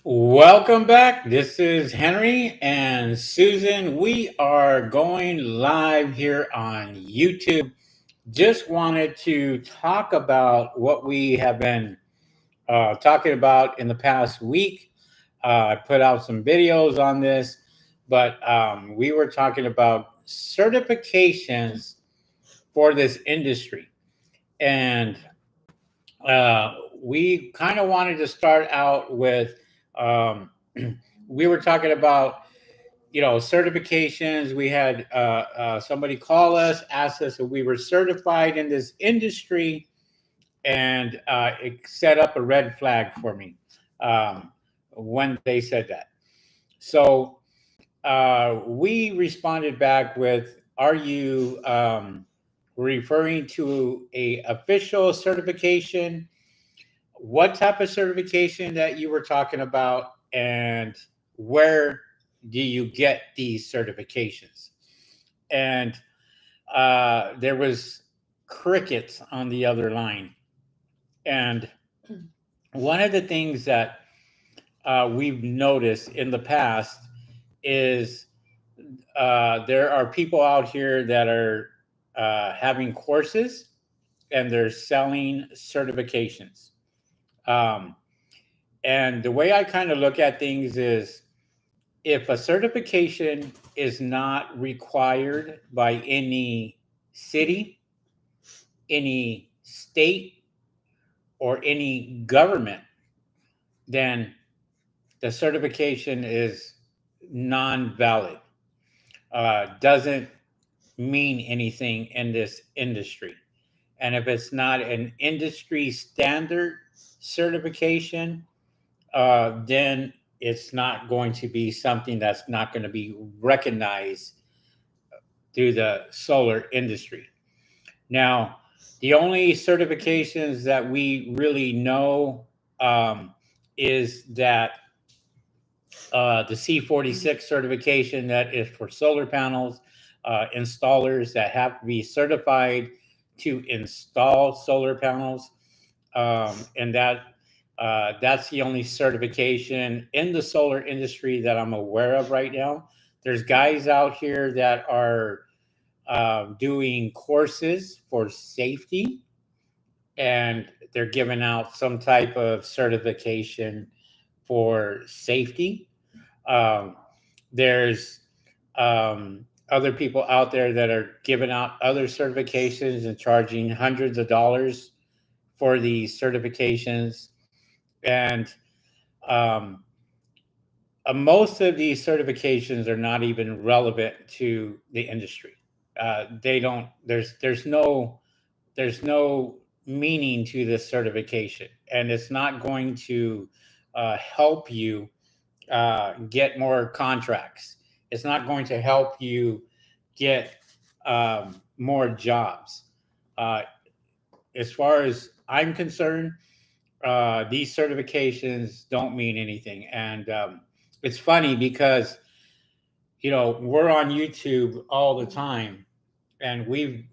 Welcome back. This is Henry and Susan. We are going live here on YouTube. Just wanted to talk about what we have been talking about in the past week. I put out some videos on this, but we were talking about certifications for this industry. And we kind of wanted to start out with um, we were talking about certifications. We had somebody call us, ask us if we were certified in this industry, and it set up a red flag for me when they said that. So we responded back with, "Are you referring to a official certification? What type of certification that you were talking about, and where do you get these certifications?" And there was crickets on the other line. And one of the things that we've noticed in the past is there are people out here that are having courses and they're selling certifications. Um, And the way I kind of look at things is, if a certification is not required by any city, any state, or any government, then the certification is non valid, doesn't mean anything in this industry. And if it's not an industry standard certification, then it's not going to be something that's not going to be recognized through the solar industry. Now, the only certifications that we really know is that the C46 certification, that is for solar panels, installers that have to be certified to install solar panels, and that's the only certification in the solar industry that I'm aware of right now. There's guys out here that are doing courses for safety, and they're giving out some type of certification for safety. Um, there's other people out there that are giving out other certifications and charging hundreds of dollars for these certifications. And um, most of these certifications are not even relevant to the industry. They don't. There's no meaning to this certification, and it's not going to help you get more contracts. It's not going to help you get more jobs. Uh, as far as I'm concerned, these certifications don't mean anything. And it's funny because, we're on YouTube all the time, and Um, we've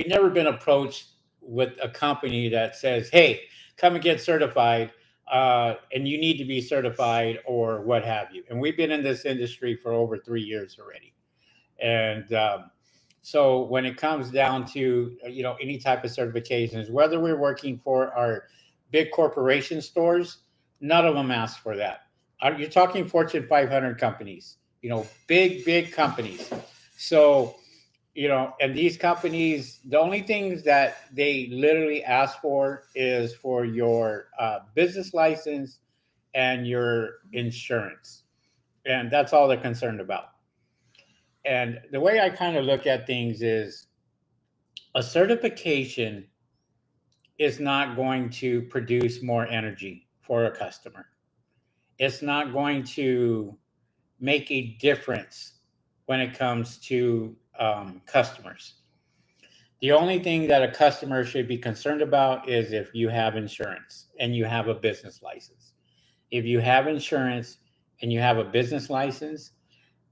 never been approached with a company that says, "Hey, come and get certified, and you need to be certified," or what have you. And we've been in this industry for over 3 years already. And so when it comes down to any type of certifications, whether we're working for our big corporation stores, none of them ask for that. You're talking Fortune 500 companies, big companies. So and these companies, the only things that they literally ask for is for your business license and your insurance, and that's all they're concerned about. And the way I kind of look at things is, a certification is not going to produce more energy for a customer. It's not going to make a difference when it comes to customers. The only thing that a customer should be concerned about is if you have insurance and you have a business license. If you have insurance and you have a business license,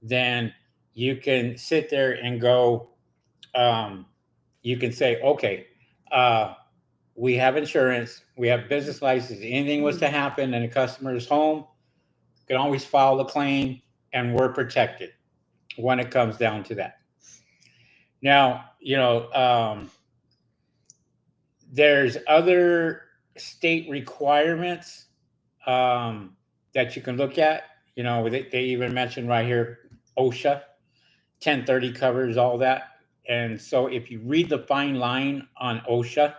then you can sit there and go, you can say, okay, uh, we have insurance, we have business license. Anything was to happen in a customer's home, can always file a claim, and we're protected when it comes down to that. Now, there's other state requirements that you can look at. They even mentioned right here OSHA 1030 covers all that. And so if you read the fine line on OSHA,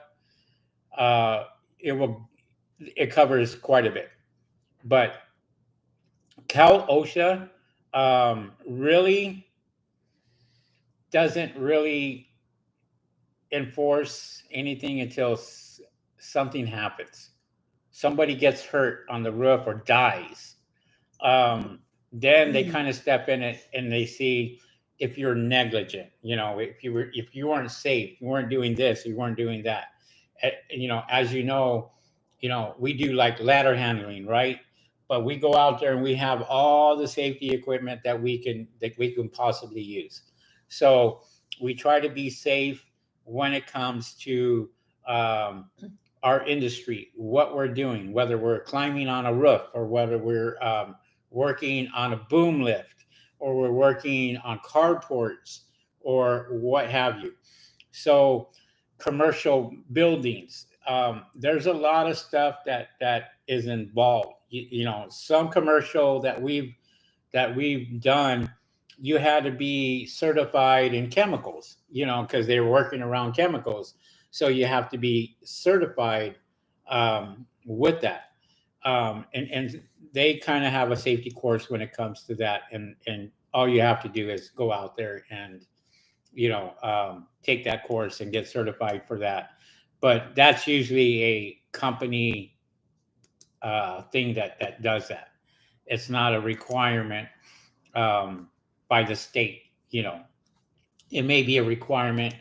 uh, it covers quite a bit. But Cal OSHA really doesn't really enforce anything until something happens. Somebody gets hurt on the roof or dies. Then they kind of step in it and they see if you're negligent. If you weren't safe, you weren't doing this, you weren't doing that. As we do like ladder handling, right? But we go out there and we have all the safety equipment that we can possibly use. So we try to be safe when it comes to our industry, what we're doing, whether we're climbing on a roof or whether we're working on a boom lift or we're working on carports or what have you. So commercial buildings, there's a lot of stuff that is involved. Some commercial that we've done, you had to be certified in chemicals, because they were working around chemicals. So you have to be certified with that. And they kind of have a safety course when it comes to that. And all you have to do is go out there and, take that course and get certified for that. But that's usually a company thing that does that. It's not a requirement by the state. It may be a requirement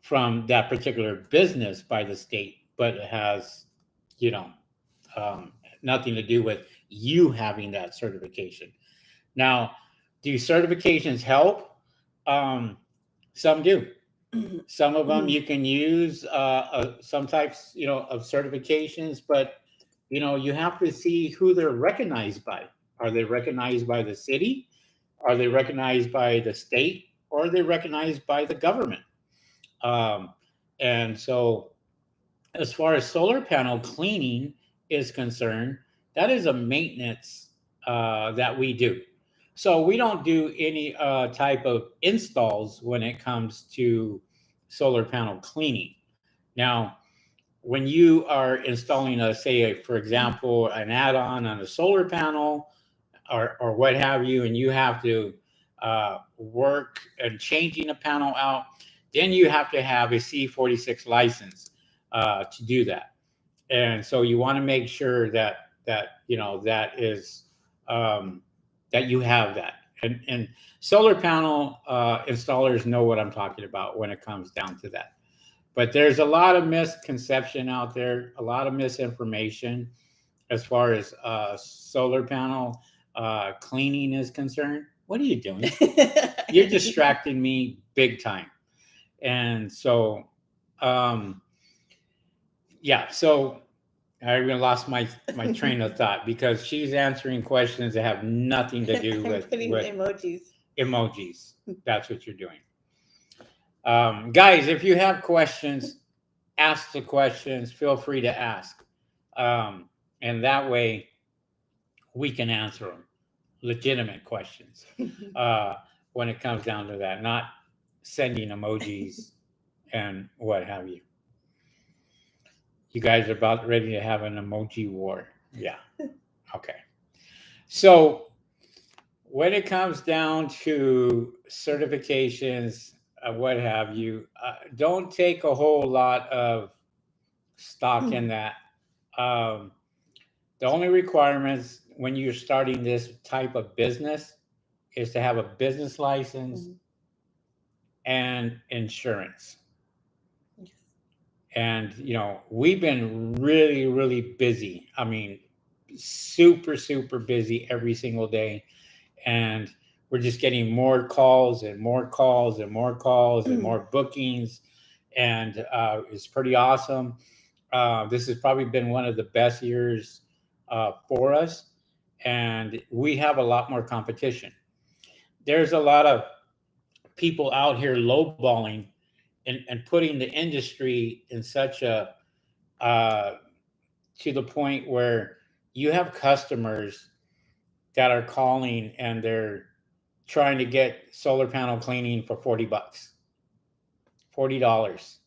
from that particular business by the state, but it has, you know, um, nothing to do with you having that certification. Now, do certifications help? Um, some do. Some of them you can use some types, of certifications, but you have to see who they're recognized by. Are they recognized by the city? Are they recognized by the state? Or are they recognized by the government? Um, and so, as far as solar panel cleaning is concerned, that is a maintenance that we do. So we don't do any type of installs when it comes to solar panel cleaning. Now, when you are installing for example, an add-on on a solar panel or what have you, and you have to work and changing a panel out, then you have to have a C46 license to do that. And so you want to make sure that is that you have that. And solar panel installers know what I'm talking about when it comes down to that. But there's a lot of misconception out there, a lot of misinformation as far as solar panel cleaning is concerned. What are you doing? You're distracting me big time. And so, yeah, so I even lost my train of thought because she's answering questions that have nothing to do with emojis. That's what you're doing. Guys, if you have questions, ask the questions. Feel free to ask. And that way we can answer them. Legitimate questions when it comes down to that, not sending emojis and what have you. You guys are about ready to have an emoji war. Yeah. Okay. So when it comes down to certifications, what have you, don't take a whole lot of stock in that. The only requirements when you're starting this type of business is to have a business license and insurance. And we've been really, really busy. I mean, super, super busy every single day, and we're just getting more calls and more calls and more calls and more bookings, and it's pretty awesome. This has probably been one of the best years for us, and we have a lot more competition. There's a lot of people out here lowballing and putting the industry in such a uh, to the point where you have customers that are calling and they're trying to get solar panel cleaning for $40, $40,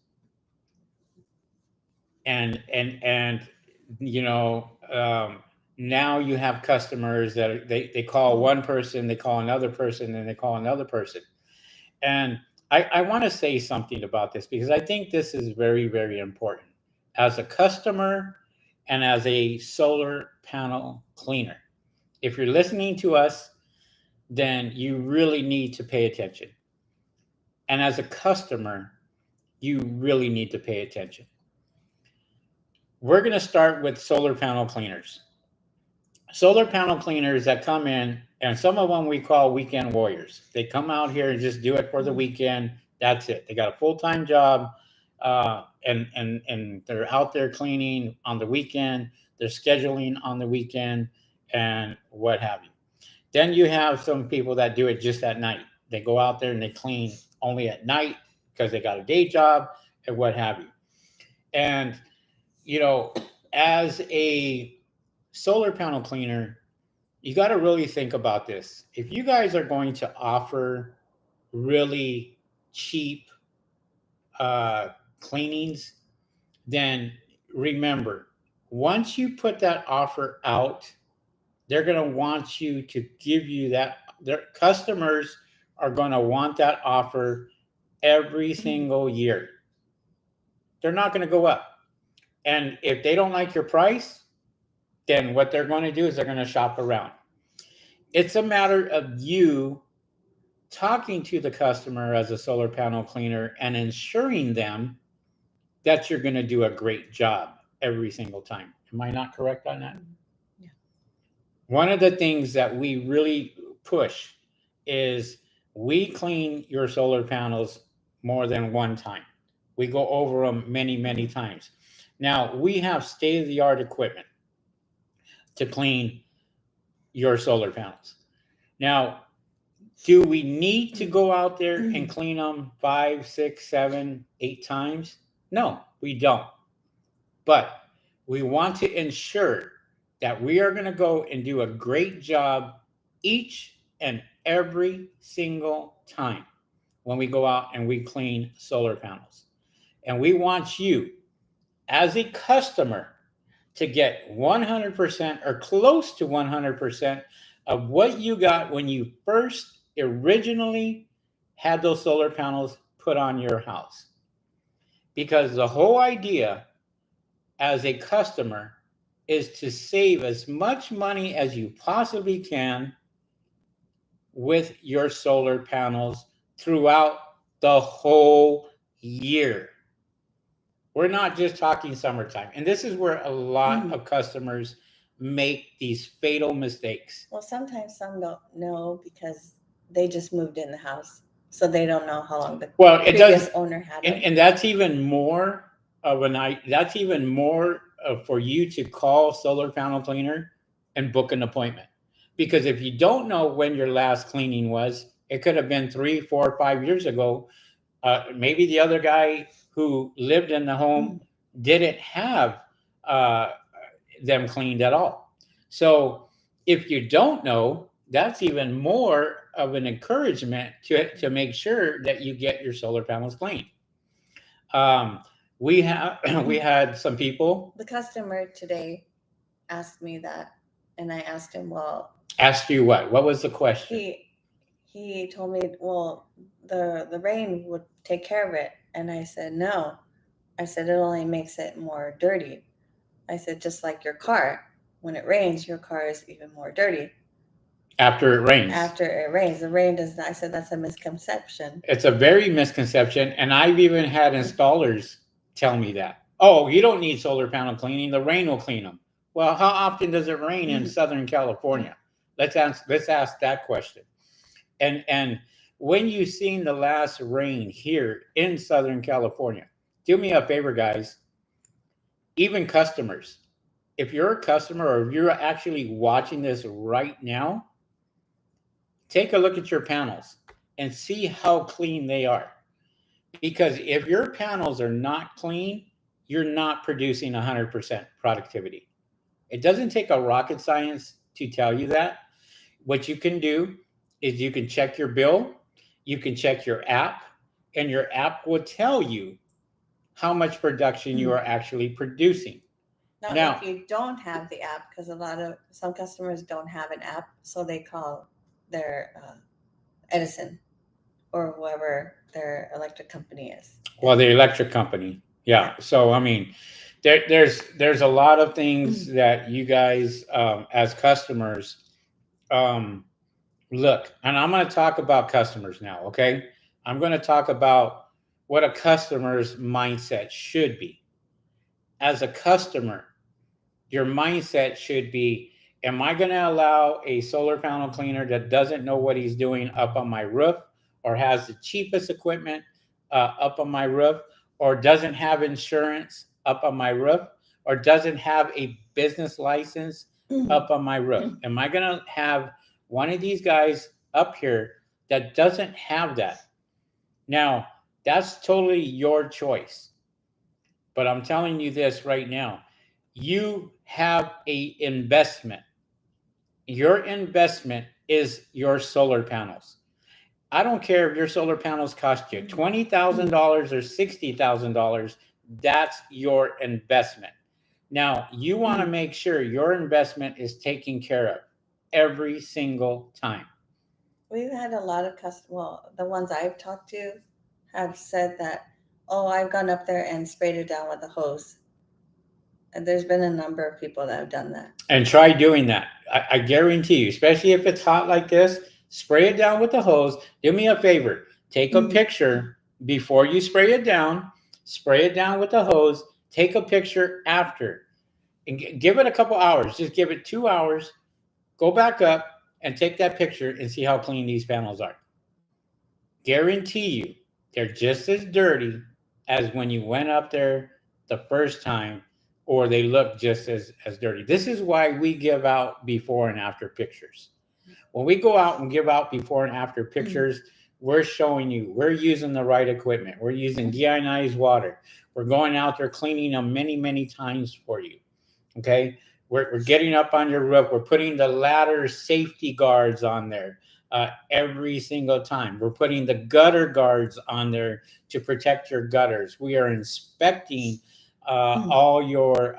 and you know, now you have customers that they call one person, they call another person, and they call another person. And I want to say something about this because I think this is very, very important. As a customer and as a solar panel cleaner, if you're listening to us, then you really need to pay attention. And as a customer, you really need to pay attention. We're going to start with solar panel cleaners. Solar panel cleaners that come in, and some of them we call weekend warriors. They come out here and just do it for the weekend. That's it. They got a full time job, and they're out there cleaning on the weekend. They're scheduling on the weekend, and what have you. Then you have some people that do it just at night. They go out there and they clean only at night because they got a day job and what have you. And you know, as a solar panel cleaner, you got to really think about this. If you guys are going to offer really cheap cleanings, then remember, once you put that offer out, they're going to want you to give you that. Their customers are going to want that offer every single year. They're not going to go up. And if they don't like your price, then what they're going to do is they're going to shop around. It's a matter of you talking to the customer as a solar panel cleaner and ensuring them that you're going to do a great job every single time. Am I not correct on that? Yeah. One of the things that we really push is we clean your solar panels more than one time. We go over them many, many times. Now, we have state of the art equipment to clean your solar panels. Now, do we need to go out there and clean them 5, 6, 7, 8 times? No, we don't. But we want to ensure that we are going to go and do a great job each and every single time when we go out and we clean solar panels. And we want you, as a customer, to get 100% or close to 100% of what you got when you first originally had those solar panels put on your house. Because the whole idea as a customer is to save as much money as you possibly can with your solar panels throughout the whole year. We're not just talking summertime. And this is where a lot of customers make these fatal mistakes. Well, sometimes some don't know because they just moved in the house, so they don't know how long the previous owner had it. And that's even more of that's even more for you to call solar panel cleaner and book an appointment. Because if you don't know when your last cleaning was, it could have been 3, 4, 5 years ago. Maybe the other guy who lived in the home didn't have them cleaned at all. So if you don't know, that's even more of an encouragement to make sure that you get your solar panels cleaned. We had some people. The customer today asked me that, and I asked him, well. Asked you what? What was the question? He told me, well, the rain would take care of it. And I said, no. I said, it only makes it more dirty. I said, just like your car. When it rains, your car is even more dirty. After it rains. After it rains. The rain does not. I said, that's a misconception. It's a very misconception. And I've even had installers tell me that. Oh, you don't need solar panel cleaning. The rain will clean them. Well, how often does it rain in Southern California? Let's ask that question. And when you've seen the last rain here in Southern California, do me a favor, guys. even customers. If you're a customer or if you're actually watching this right now, take a look at your panels and see how clean they are. Because if your panels are not clean, you're not producing 100% productivity. It doesn't take a rocket science to tell you that. What you can do is you can check your bill, you can check your app, and your app will tell you how much production you are actually producing. Now, Now, if you don't have the app, because some customers don't have an app, so they call their Edison or whoever their electric company is. well, the electric company, yeah. So I mean, there's a lot of things that you guys as customers um, look, and I'm going to talk about customers now. Okay, I'm going to talk about what a customer's mindset should be. As a customer, your mindset should be, am I going to allow a solar panel cleaner that doesn't know what he's doing up on my roof, or has the cheapest equipment up on my roof, or doesn't have insurance up on my roof, or doesn't have a business license up on my roof? Am I going to have one of these guys up here that doesn't have that? Now, that's totally your choice. But I'm telling you this right now. You have a investment. Your investment is your solar panels. I don't care if your solar panels cost you $20,000 or $60,000. That's your investment. Now, you want to make sure your investment is taken care of every single time. We've had a lot of customers, well, the ones I've talked to have said that, oh, I've gone up there and sprayed it down with a hose. And there's been a number of people that have done that. And try doing that. I guarantee you, especially if it's hot like this, spray it down with the hose. Do me a favor. Take a picture before you spray it down with the hose, take a picture after, and give it a couple hours. Just give it 2 hours, go back up and take that picture and see how clean these panels are. Guarantee you, they're just as dirty as when you went up there the first time, or they look just as dirty. This is why we give out before and after pictures. When we go out and give out before and after pictures, we're showing you we're using the right equipment. We're using deionized water. We're going out there cleaning them many, many times for you. Okay. We're getting up on your roof. We're putting the ladder safety guards on there every single time. We're putting the gutter guards on there to protect your gutters. We are inspecting all your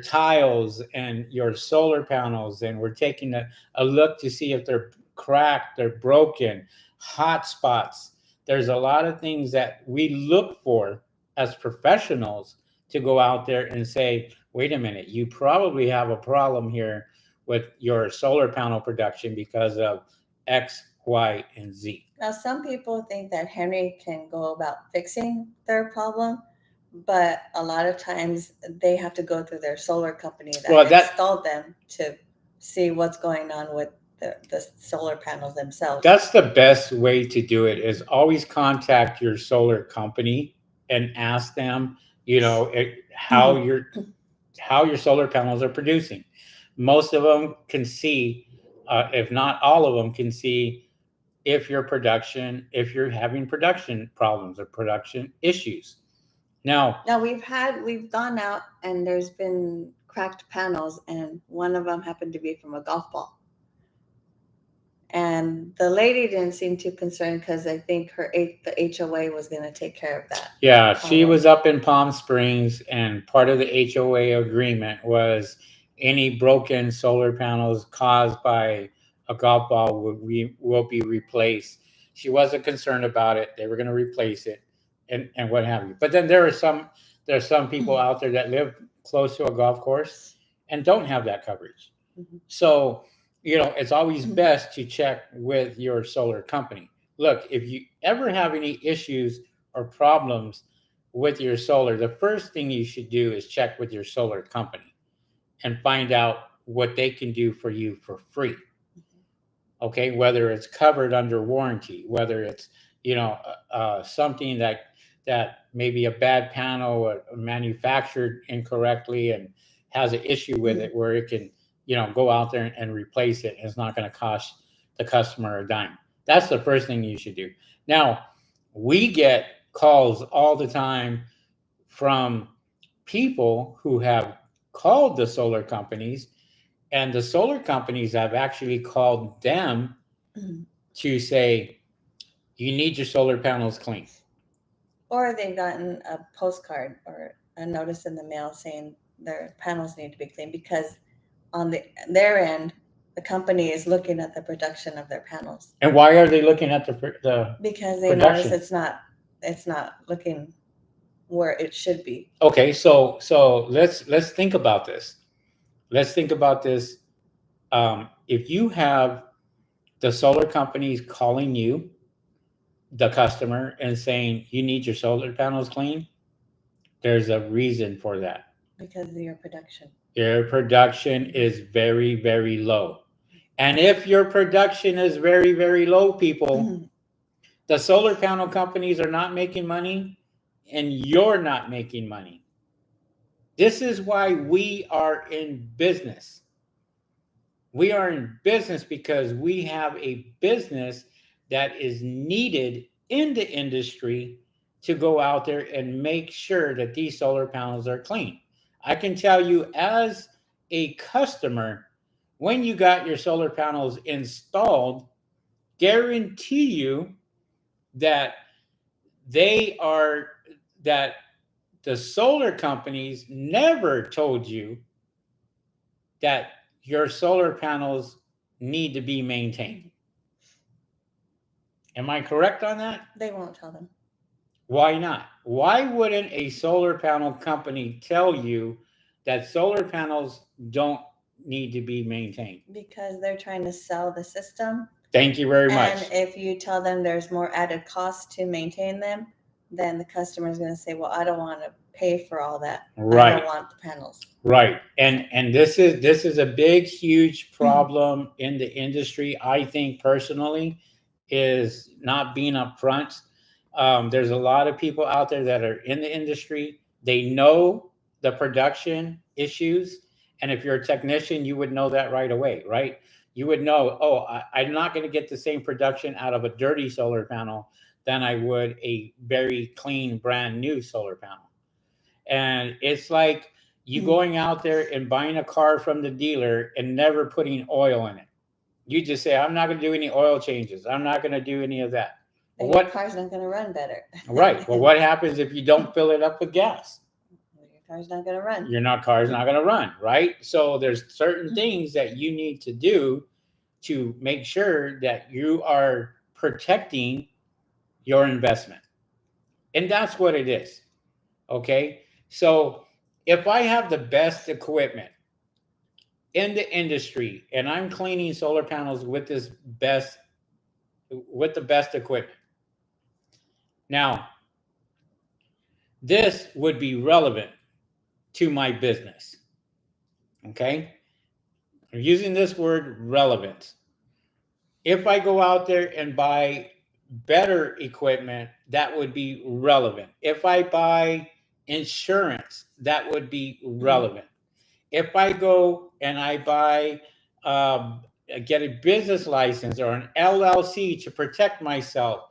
tiles and your solar panels, and we're taking a look to see if they're cracked, they're broken, hot spots. There's a lot of things that we look for as professionals to go out there and say, wait a minute, you probably have a problem here with your solar panel production because of X, Y, and Z. Now, some people think that Henry can go about fixing their problem, but a lot of times they have to go through their solar company that installed them to see what's going on with the solar panels themselves. That's the best way to do it, is always contact your solar company and ask them, how your solar panels are producing. Most of them can see, if not all of them can see, if you're having production problems or production issues. Now we've gone out and there's been cracked panels, and one of them happened to be from a golf ball. And the lady didn't seem too concerned because I think the HOA was going to take care of that. Yeah, she was up in Palm Springs, and part of the HOA agreement was any broken solar panels caused by a golf ball will be replaced. She wasn't concerned about it. They were going to replace it, and what have you. But then there's some people out there that live close to a golf course and don't have that coverage. So, it's always best to check with your solar company. Look, if you ever have any issues or problems with your solar, the first thing you should do is check with your solar company and find out what they can do for you for free. Okay, whether it's covered under warranty, whether it's something that that maybe a bad panel or manufactured incorrectly and has an issue with it where it can, go out there and replace it, and it's not going to cost the customer a dime. That's the first thing you should do. Now, we get calls all the time from people who have called the solar companies, and the solar companies have actually called them to say, you need your solar panels clean. Or they've gotten a postcard or a notice in the mail saying their panels need to be cleaned because on their end, the company is looking at the production of their panels. And why are they looking at the because they production? notice it's not looking where it should be. Okay, so let's think about this. Let's think about this. If you have the solar companies calling you, the customer, and saying you need your solar panels clean, there's a reason for that. Because of your production. Your production is very, very low. And if your production is very, very low, people, the solar panel companies are not making money and you're not making money. This is why we are in business. We are in business because we have a business that is needed in the industry to go out there and make sure that these solar panels are clean. I can tell you as a customer, when you got your solar panels installed, guarantee you that that the solar companies never told you that your solar panels need to be maintained. Am I correct on that? They won't tell them. Why not? Why wouldn't a solar panel company tell you that solar panels don't need to be maintained? Because they're trying to sell the system. Thank you very much. And if you tell them there's more added cost to maintain them, then the customer is going to say, well, I don't want to pay for all that. Right. I don't want the panels. Right. And this is a big, huge problem in the industry, I think personally, is not being upfront. There's a lot of people out there that are in the industry. They know the production issues. And if you're a technician, you would know that right away, right? You would know, I'm not going to get the same production out of a dirty solar panel than I would a very clean, brand new solar panel. And it's like you going out there and buying a car from the dealer and never putting oil in it. You just say, I'm not going to do any oil changes. I'm not going to do any of that. And your car's not going to run better. Right. Well, what happens if you don't fill it up with gas? Your car's not going to run. Car's not going to run, right? So there's certain things that you need to do to make sure that you are protecting your investment. And that's what it is. Okay. So if I have the best equipment in the industry and I'm cleaning solar panels with the best equipment, now this would be relevant to my business. Okay. I'm using this word relevant. If I go out there and buy better equipment, that would be relevant. If I buy insurance, that would be relevant. If I go and I buy, get a business license or an LLC to protect myself,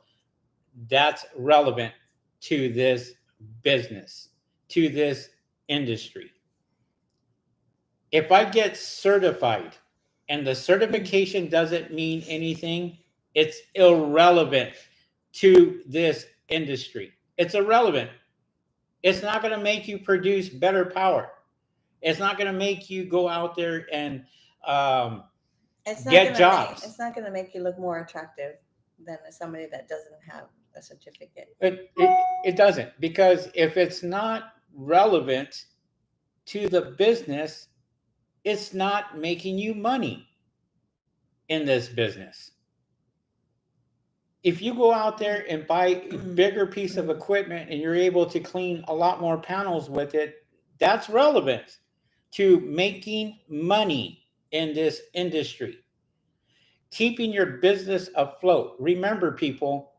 that's relevant to this business, to this industry. If I get certified and the certification doesn't mean anything, it's irrelevant to this industry. It's irrelevant. It's not going to make you produce better power. It's not going to make you go out there and get jobs. It's not going to make you look more attractive than somebody that doesn't have a certificate. It doesn't, because if it's not relevant to the business, it's not making you money in this business. If you go out there and buy a bigger piece of equipment and you're able to clean a lot more panels with it, that's relevant to making money in this industry, keeping your business afloat. Remember, people,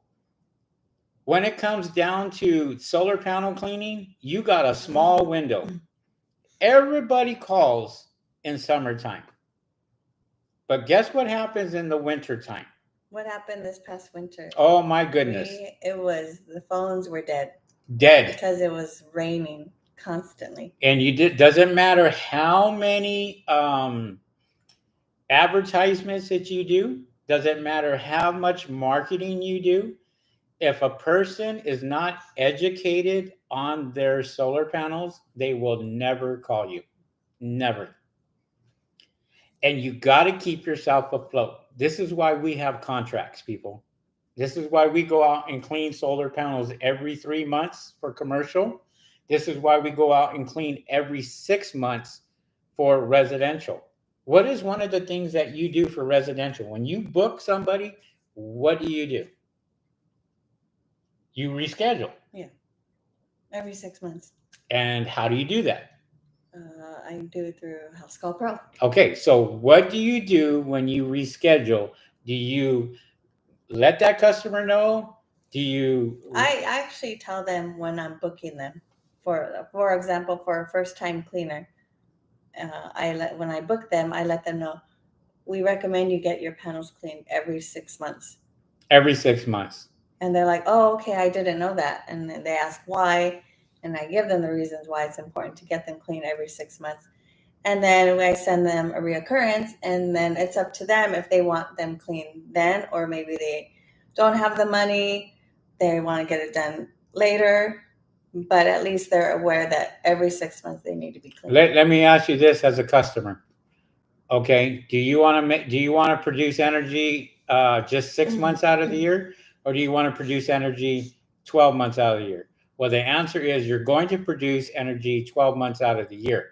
When it comes down to solar panel cleaning, you got a small window. Everybody calls in summertime. But guess what happens in the wintertime? What happened this past winter? Oh my goodness. The phones were dead Dead. because it was raining constantly. And doesn't matter how many advertisements that you do, doesn't matter how much marketing you do, if a person is not educated on their solar panels, they will never call you. Never. And you got to keep yourself afloat. This is why we have contracts, people. This is why we go out and clean solar panels every 3 months for commercial. This is why we go out and clean every 6 months for residential. What is one of the things that you do for residential? When you book somebody, what do? You reschedule. Yeah. Every 6 months. And how do you do that? I do it through House Call Pro. Okay, so what do you do when you reschedule? Do you let that customer know? Do you? I actually tell them when I'm booking them. For example, for a first time cleaner, when I book them, I let them know we recommend you get your panels cleaned every 6 months. Every 6 months. And they're like, "Oh, okay, I didn't know that." And then they ask why, and I give them the reasons why it's important to get them clean every 6 months. And then I send them a reoccurrence, and then it's up to them if they want them clean then, or maybe they don't have the money, they want to get it done later. But at least they're aware that every 6 months they need to be clean. Let me ask you this as a customer. Okay, do you want to produce energy just 6 months out of the year, or do you want to produce energy 12 months out of the year? Well, the answer is you're going to produce energy 12 months out of the year.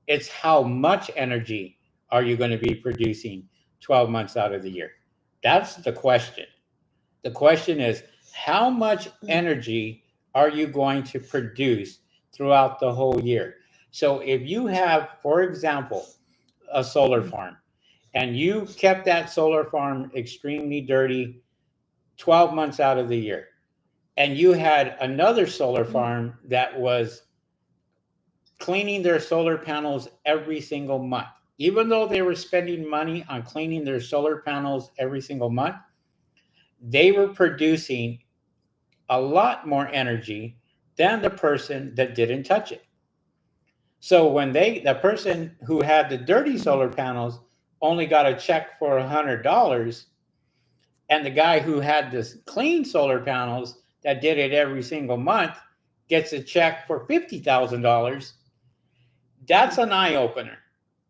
It's how much energy are you going to be producing 12 months out of the year? That's the question. The question is, how much energy are you going to produce throughout the whole year? So if you have, for example, a solar farm and you kept that solar farm extremely dirty 12 months out of the year, and you had another solar farm that was cleaning their solar panels every single month, even though they were spending money on cleaning their solar panels every single month, they were producing a lot more energy than the person that didn't touch it. So when the person who had the dirty solar panels only got a check for $100, and the guy who had this clean solar panels that did it every single month gets a check for $50,000, that's an eye opener,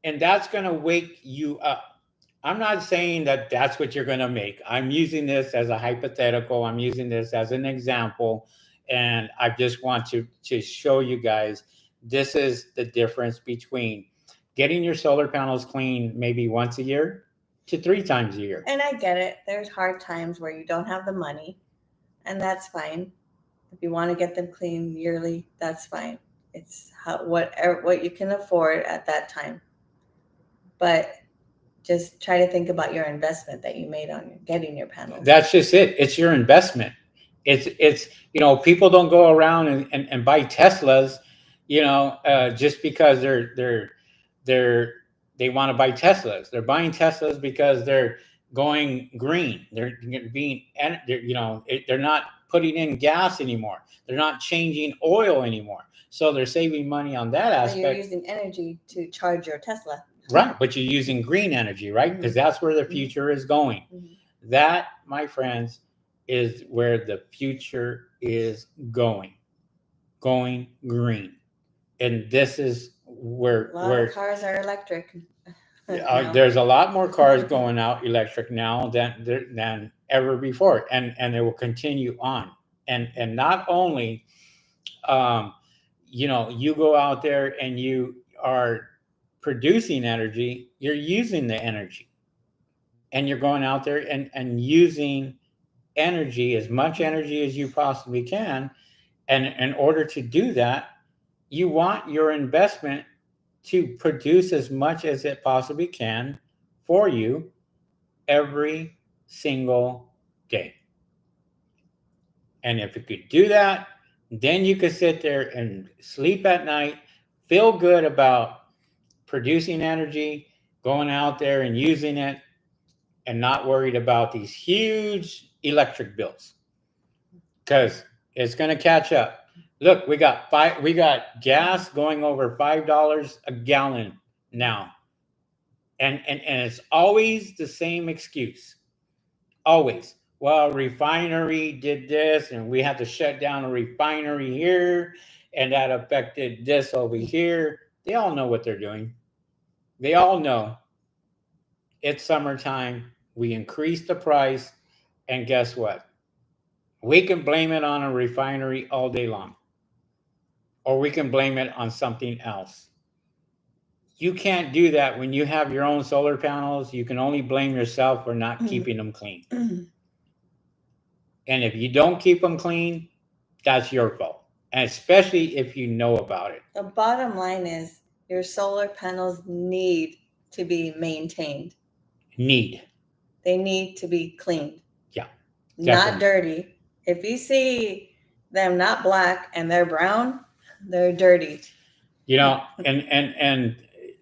and that's going to wake you up. I'm not saying that that's what you're going to make. I'm using this as a hypothetical. I'm using this as an example. And I just want to show you guys this is the difference between getting your solar panels clean maybe once a year to 3 times a year. And I get it. There's hard times where you don't have the money, and that's fine. If you want to get them clean yearly, that's fine. It's what you can afford at that time. But just try to think about your investment that you made on getting your panels. That's just it. It's your investment. It's people don't go around and buy Teslas, just because they want to buy Teslas. They're buying Teslas because they're going green. They're not putting in gas anymore. They're not changing oil anymore. So they're saving money on that aspect. So you're using energy to charge your Tesla. Right, but you're using green energy, right? Because that's where the future is going. That, my friends, is where the future is going green. And this is where a lot of cars are electric. There's a lot more cars going out electric now than ever before, and it will continue on. And not only, you go out there and you are producing energy, you're using the energy, and you're going out there and using energy, as much energy as you possibly can. And in order to do that, you want your investment to produce as much as it possibly can for you every single day. And if you could do that, then you could sit there and sleep at night, feel good about producing energy, going out there and using it, and not worried about these huge electric bills because it's going to catch up. Look, we got gas going over $5 a gallon now, and it's always the same excuse. Always. Well, refinery did this, and we had to shut down a refinery here, and that affected this over here. They all know what they're doing. They all know it's summertime. We increased the price, and guess what? We can blame it on a refinery all day long, or we can blame it on something else. You can't do that when you have your own solar panels. You can only blame yourself for not keeping them clean. And if you don't keep them clean, that's your fault. And especially if you know about it. The bottom line is your solar panels need to be maintained. Need. They need to be cleaned. Yeah. Not dirty. If you see them not black and they're brown, they're dirty. You know, and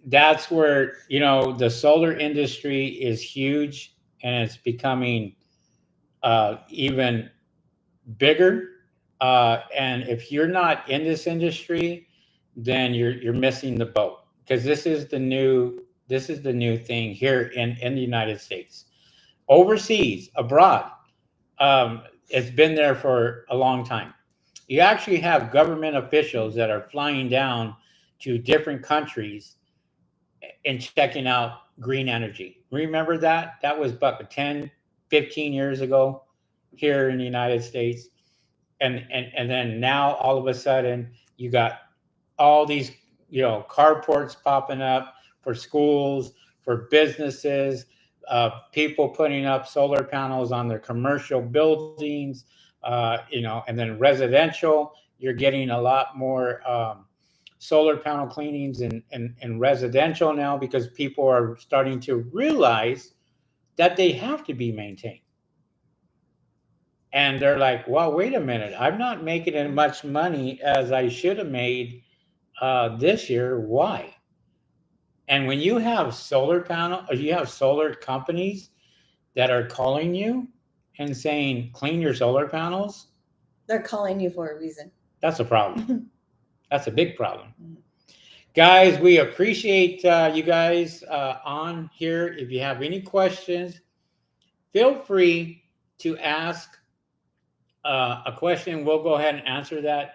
that's where, you know, the solar industry is huge and it's becoming even bigger. And if you're not in this industry, then you're missing the boat because this is the new thing here in the United States. Overseas, abroad, it's been there for a long time. You actually have government officials that are flying down to different countries and checking out green energy. Remember that? That was about 10, 15 years ago here in the United States. And then now all of a sudden you got all these, you know, carports popping up for schools, for businesses, people putting up solar panels on their commercial buildings, you know, and then residential, you're getting a lot more solar panel cleanings in residential now because people are starting to realize that they have to be maintained. And they're like, well, wait a minute, I'm not making as much money as I should have made this year. Why? And when you have solar panel, or you have solar companies that are calling you and saying, clean your solar panels, they're calling you for a reason. That's a problem. That's a big problem. Guys, we appreciate you guys on here. If you have any questions, feel free to ask a question. We'll go ahead and answer that.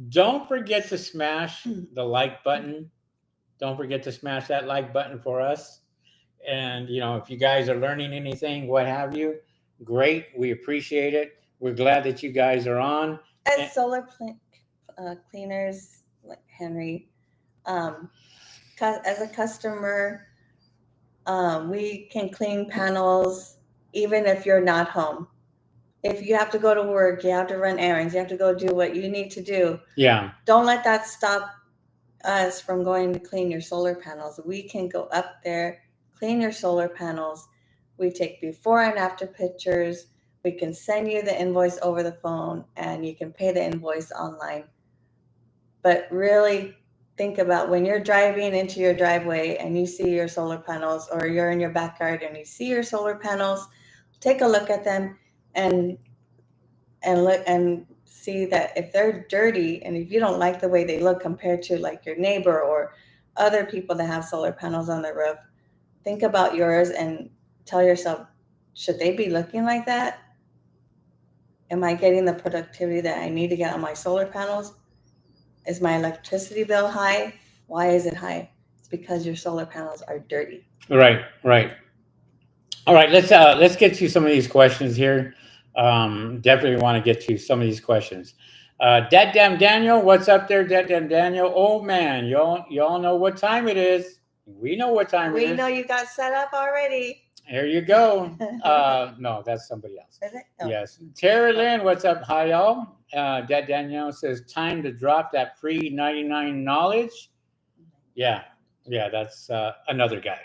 Don't forget to smash the like button. Don't forget to smash that like button for us. And, you know, if you guys are learning anything, what have you, great. We appreciate it. We're glad that you guys are on. As solar cleaners, like Henry, as a customer, we can clean panels even if you're not home. If you have to go to work, you have to run errands, you have to go do what you need to do. Yeah. Don't let that stop us from going to clean your solar panels. We can go up there, clean your solar panels. We take before and after pictures. We can send you the invoice over the phone and you can pay the invoice online. But really think about when you're driving into your driveway and you see your solar panels, or you're in your backyard and you see your solar panels, take a look at them and look and see that if they're dirty and if you don't like the way they look compared to like your neighbor or other people that have solar panels on their roof, think about yours and tell yourself, should they be looking like that? Am I getting the productivity that I need to get on my solar panels? Is my electricity bill high? Why is it high? It's because your solar panels are dirty. Right. All right, let's get to some of these questions here. Definitely want to get to some of these questions. Dat Damn Daniel, what's up there, Dat Damn Daniel? Oh man, y'all know what time it is. We know what time it is. We know you got set up already. There you go. No, that's somebody else. Is it? Oh. Yes. Tara Lynn, what's up? Hi, y'all. Dat Danielle says, time to drop that free 99 knowledge. Yeah, that's another guy.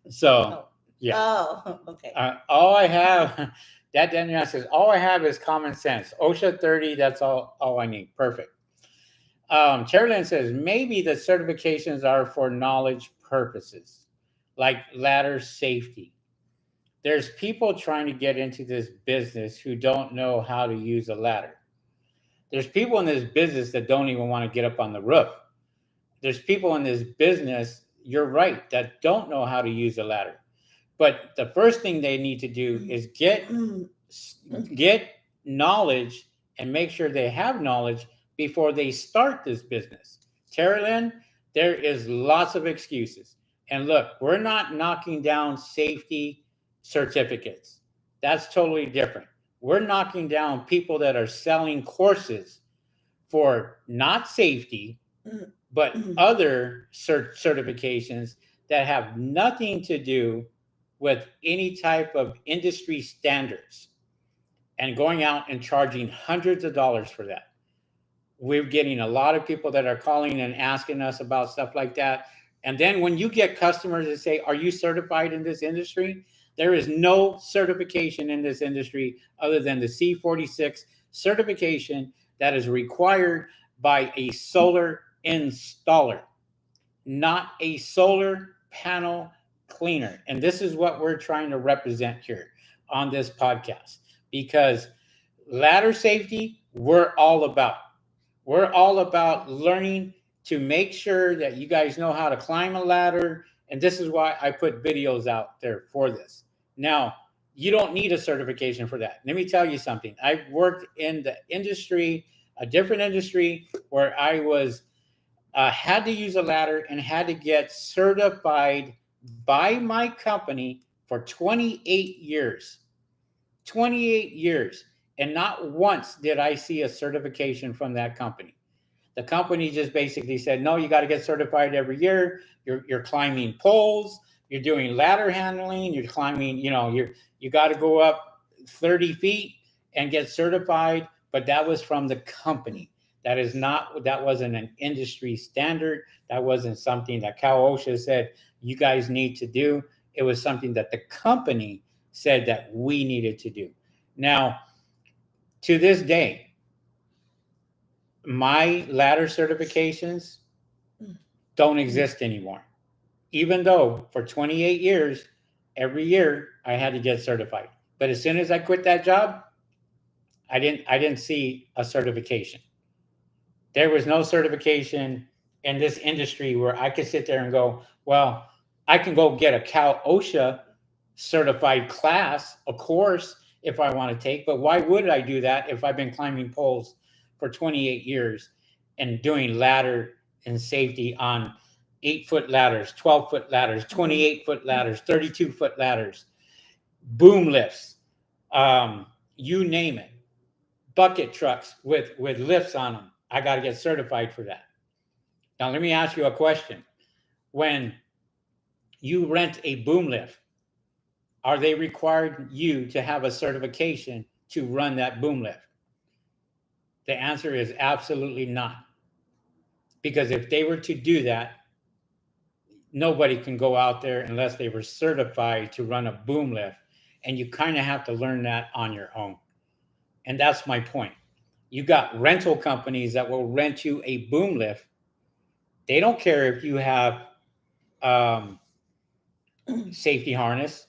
So, yeah. Oh, okay. All I have, That Danielle says, all I have is common sense. OSHA 30, that's all I need. Perfect. Chairlin says, maybe the certifications are for knowledge purposes, like ladder safety. There's people trying to get into this business who don't know how to use a ladder. There's people in this business that don't even want to get up on the roof. There's people in this business, you're right, that don't know how to use a ladder. But the first thing they need to do is get knowledge and make sure they have knowledge before they start this business. Terry Lynn, there is lots of excuses. And look, we're not knocking down safety certificates. That's totally different. We're knocking down people that are selling courses for not safety, but other certifications that have nothing to do with any type of industry standards and going out and charging hundreds of dollars for that. We're getting a lot of people that are calling and asking us about stuff like that. And then when you get customers that say, are you certified in this industry? There is no certification in this industry other than the C46 certification that is required by a solar installer, not a solar panel cleaner. And this is what we're trying to represent here on this podcast, because ladder safety, we're all about. We're all about learning to make sure that you guys know how to climb a ladder. And this is why I put videos out there for this. Now, you don't need a certification for that. Let me tell you something. I've worked in the industry, a different industry, where I was had to use a ladder and had to get certified by my company for 28 years. 28 years. And not once did I see a certification from that company. The company just basically said, no, you got to get certified every year. You're climbing poles, you're doing ladder handling, you're climbing, you got to go up 30 feet and get certified. But that was from the company. That wasn't an industry standard. That wasn't something that Cal OSHA said you guys need to do. It was something that the company said that we needed to do. Now, to this day, my ladder certifications don't exist anymore. Even though for 28 years, every year I had to get certified. But as soon as I quit that job, I didn't see a certification. There was no certification in this industry where I could sit there and go, well, I can go get a Cal OSHA certified class, a course, if I want to take. But why would I do that if I've been climbing poles for 28 years and doing ladder and safety on 8-foot ladders, 12-foot ladders, 28-foot ladders, 32-foot ladders, boom lifts, you name it, bucket trucks with lifts on them. I got to get certified for that. Now, let me ask you a question. When you rent a boom lift, are they required you to have a certification to run that boom lift? The answer is absolutely not. Because if they were to do that, nobody can go out there unless they were certified to run a boom lift. And you kind of have to learn that on your own. And that's my point. You got rental companies that will rent you a boom lift. They don't care if you have safety harness.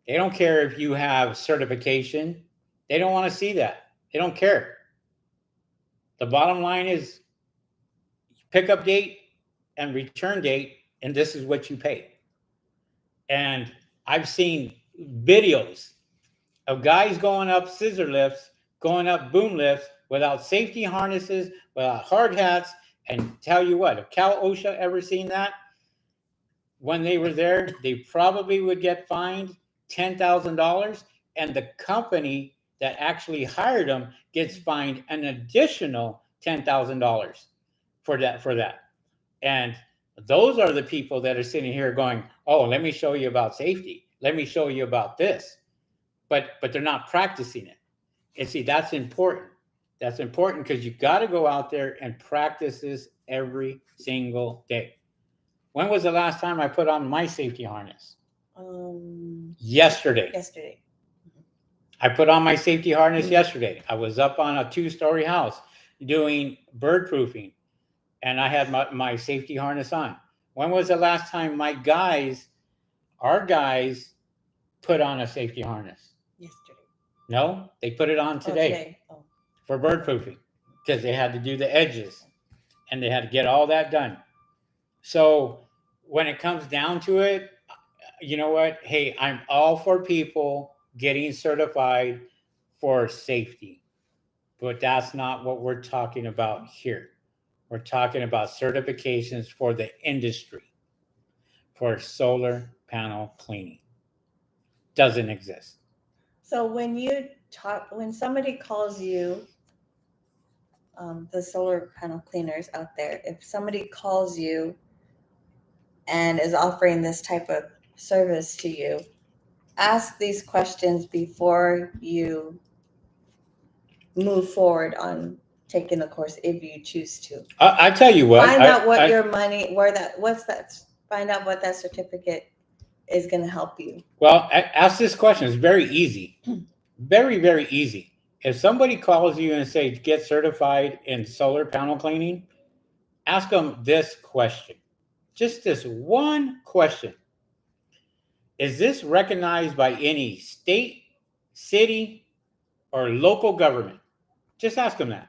They don't care if you have certification. They don't want to see that. They don't care. The bottom line is pickup date and return date, and this is what you pay. And I've seen videos of guys going up scissor lifts, going up boom lifts without safety harnesses, without hard hats. And tell you what, if Cal OSHA ever seen that, when they were there, they probably would get fined $10,000, and the company that actually hired them gets fined an additional $10,000 for that. And those are the people that are sitting here going, oh, let me show you about safety. Let me show you about this. But they're not practicing it. And see, that's important. That's important because you got to go out there and practice this every single day. When was the last time I put on my safety harness? Yesterday. Yesterday. I put on my safety harness yesterday. I was up on a 2-story house doing bird proofing, and I had my safety harness on. When was the last time our guys, put on a safety harness? Yesterday. No, they put it on Oh, today today. Oh. for bird proofing because they had to do the edges and they had to get all that done. So when it comes down to it, you know what? Hey, I'm all for people getting certified for safety, but that's not what we're talking about here. We're talking about certifications for the industry for solar panel cleaning. Doesn't exist. So when somebody calls you, the solar panel cleaners out there, if somebody calls you and is offering this type of service to you, ask these questions before you move forward on taking the course if you choose to. I tell you what. Find out what your money, find out what that certificate is going to help you. Well, ask this question. It's very easy. Very, very easy. If somebody calls you and say, get certified in solar panel cleaning, ask them this question. Just this one question. Is this recognized by any state, city, or local government? Just ask them that.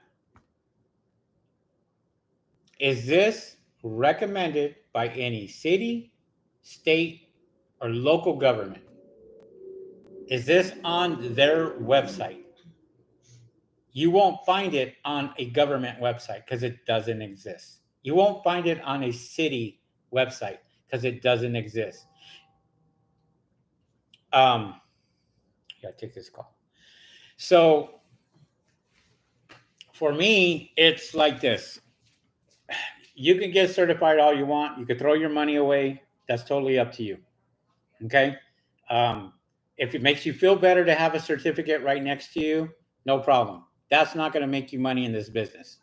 Is this recommended by any city, state, or local government? Is this on their website? You won't find it on a government website because it doesn't exist. You won't find it on a city website because it doesn't exist. Yeah, take this call. So for me, it's like this. You can get certified all you want. You can throw your money away. That's totally up to you. Okay. Um, if it makes you feel better to have a certificate right next to you, no problem. That's not going to make you money in this business.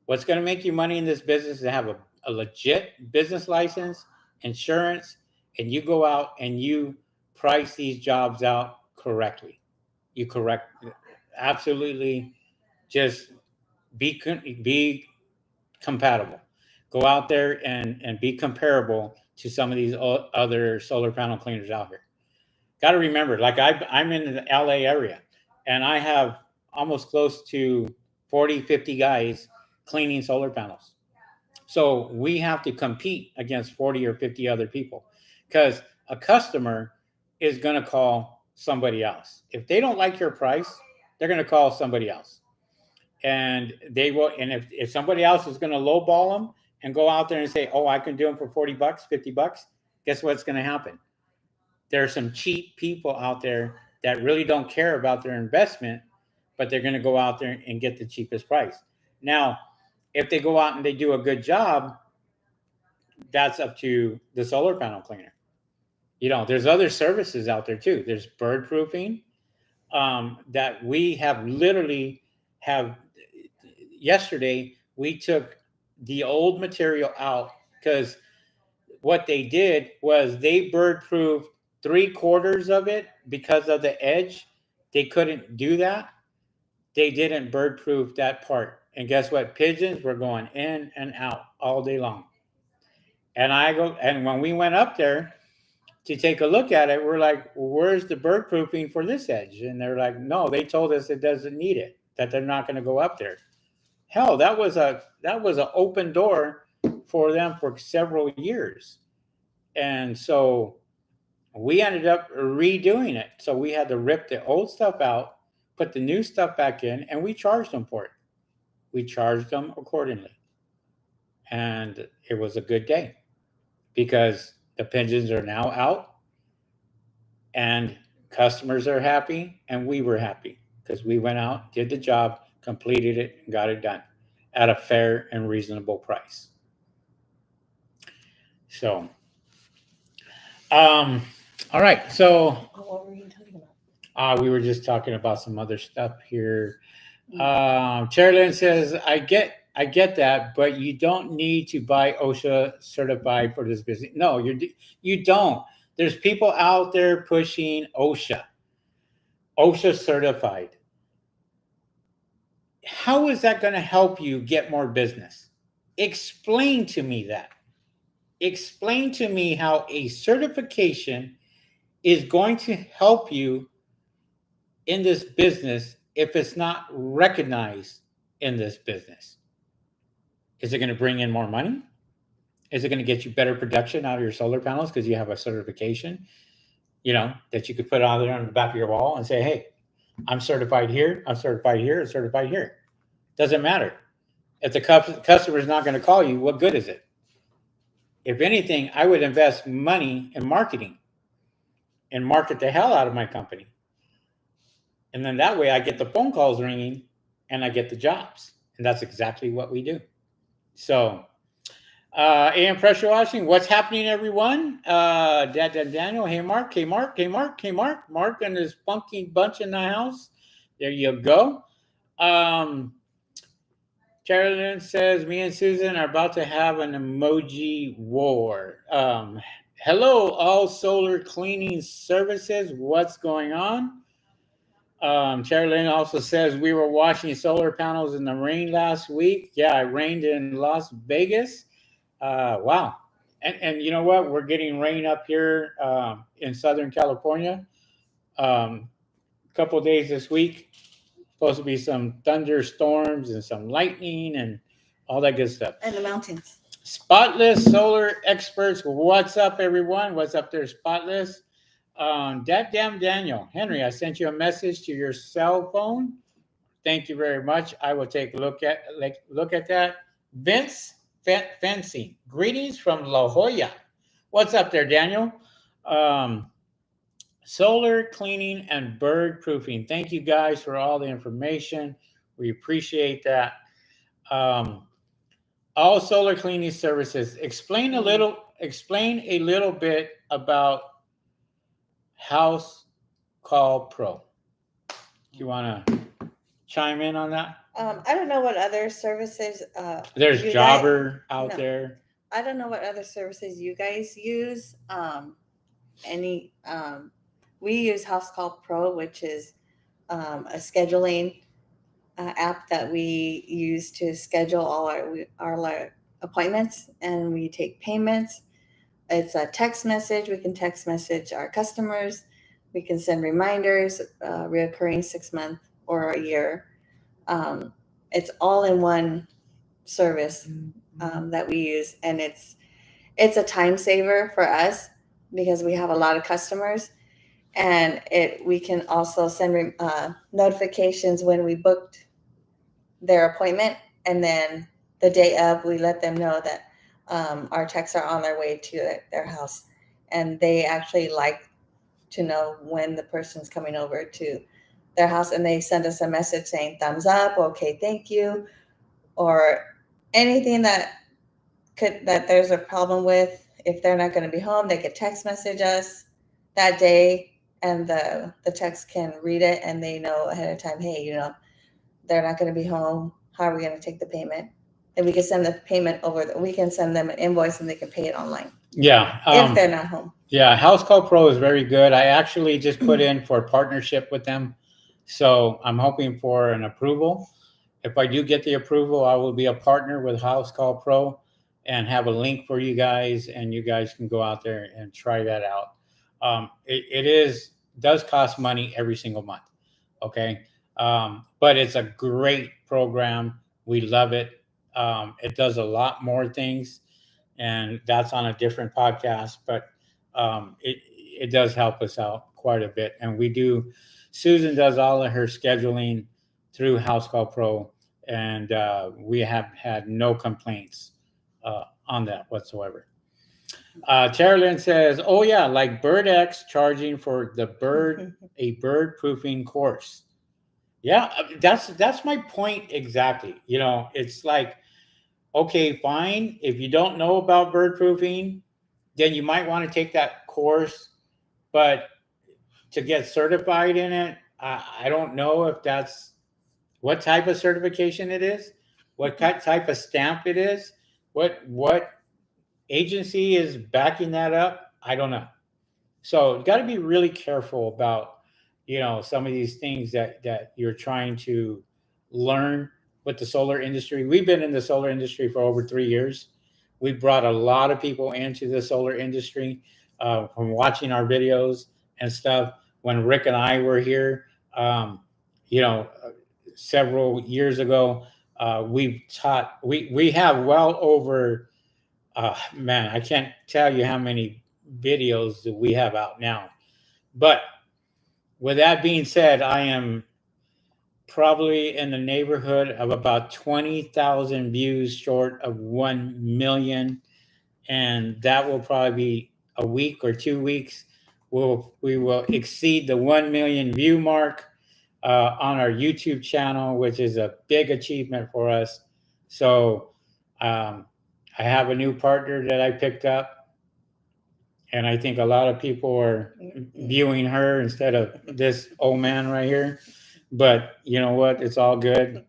What's going to make you money in this business is to have a legit business license, insurance, and you go out and you price these jobs out correctly. You correct, absolutely, just be compatible. Go out there and be comparable to some of these other solar panel cleaners out here. Got to remember, like I'm in the LA area, and I have almost close to 40, 50 guys cleaning solar panels. So we have to compete against 40 or 50 other people because a customer is going to call somebody else. If they don't like your price, they're going to call somebody else. And they will, and if somebody else is going to lowball them and go out there and say, oh, I can do them for $40, $50, guess what's going to happen? There are some cheap people out there that really don't care about their investment, but they're going to go out there and get the cheapest price. Now, if they go out and they do a good job, that's up to the solar panel cleaner. You know, there's other services out there too. There's bird proofing that we have literally have. Yesterday, we took the old material out because what they did was they bird proofed 3/4 of it because of the edge. They couldn't do that. They didn't bird proof that part. And guess what? Pigeons were going in and out all day long. And when we went up there to take a look at it, we're like, well, where's the bird proofing for this edge? And they're like, no, they told us it doesn't need it, that they're not going to go up there. Hell, that was an open door for them for several years. And so we ended up redoing it. So we had to rip the old stuff out, put the new stuff back in, and we charged them for it. We charged them accordingly. And it was a good day because the pigeons are now out and customers are happy and we were happy because we went out, did the job, completed it, and got it done at a fair and reasonable price. So, all right. So, what were you talking about? We were just talking about some other stuff here. Chairlin says, I get that, but you don't need to buy OSHA certified for this business. No, you don't. There's people out there pushing OSHA. OSHA certified. How is that going to help you get more business? Explain to me that. Explain to me how a certification is going to help you in this business if it's not recognized in this business. Is it going to bring in more money? Is it going to get you better production out of your solar panels because you have a certification, that you could put out there on the back of your wall and say, hey, I'm certified here, I'm certified here, I'm certified here. Doesn't matter. If the customer is not going to call you, what good is it? If anything, I would invest money in marketing and market the hell out of my company. And then that way I get the phone calls ringing and I get the jobs. And that's exactly what we do. So, AM Pressure Washing, what's happening, everyone? Daniel, hey, Mark, Mark and his funky bunch in the house. There you go. Carolyn says, me and Susan are about to have an emoji war. Hello, all solar cleaning services. What's going on? Carolyn also says, we were washing solar panels in the rain last week. Yeah, it rained in Las Vegas. Wow. And you know what? We're getting rain up here in Southern California. A couple of days this week. Supposed to be some thunderstorms and some lightning and all that good stuff. And the mountains. Spotless Solar Experts. What's up, everyone? What's up there, Spotless? That damn Daniel. Henry, I sent you a message to your cell phone. Thank you very much. I will take a look at that. Vince Fencing. Greetings from La Jolla. What's up there, Daniel? Solar cleaning and bird proofing. Thank you guys for all the information. We appreciate that. All solar cleaning services. Explain a little bit about House Call Pro. You want to chime in on that? I don't know what other services. There's Jobber out there. I don't know what other services you guys use. We use House Call Pro, which is a scheduling app that we use to schedule all our appointments, and we take payments. It's a text message. We can text message our customers. We can send reminders, reoccurring 6 month or a year. It's all in one service that we use, and it's a time saver for us because we have a lot of customers, and we can also send notifications when we booked their appointment, and then the day of we let them know that our techs are on their way to their house, and they actually like to know when the person's coming over to their house, and they send us a message saying thumbs up, okay, thank you, or anything that there's a problem with. If they're not going to be home, they could text message us that day, and the text can read it, and they know ahead of time, hey, they're not going to be home. How are we going to take the payment? And we can send the payment we can send them an invoice and they can pay it online. Yeah. If they're not home. Yeah. House Call Pro is very good. I actually just put in for a partnership with them. So I'm hoping for an approval. If I do get the approval, I will be a partner with House Call Pro and have a link for you guys, and you guys can go out there and try that out. It does cost money every single month. Okay. But it's a great program. We love it. It does a lot more things, and that's on a different podcast, but it does help us out quite a bit. And Susan does all of her scheduling through House Call Pro, and we have had no complaints on that whatsoever. Carolyn says, oh yeah, like BirdX charging for a bird proofing course. Yeah, that's my point exactly. It's like, okay, fine. If you don't know about bird proofing, then you might want to take that course. But to get certified in it, I don't know if that's what type of certification it is, what type of stamp it is, what agency is backing that up. I don't know. So you got to be really careful about some of these things that you're trying to learn with the solar industry. We've been in the solar industry for over 3 years. We brought a lot of people into the solar industry from watching our videos and stuff. When Rick and I were here, um, you know, several years ago, we've taught. We have well over. Man, I can't tell you how many videos that we have out now. But with that being said, I am probably in the neighborhood of about 20,000 views short of 1 million. And that will probably be a week or 2 weeks. We will exceed the 1 million view mark on our YouTube channel, which is a big achievement for us. So um, I have a new partner that I picked up, and I think a lot of people are viewing her instead of this old man right here. But you know what? It's all good.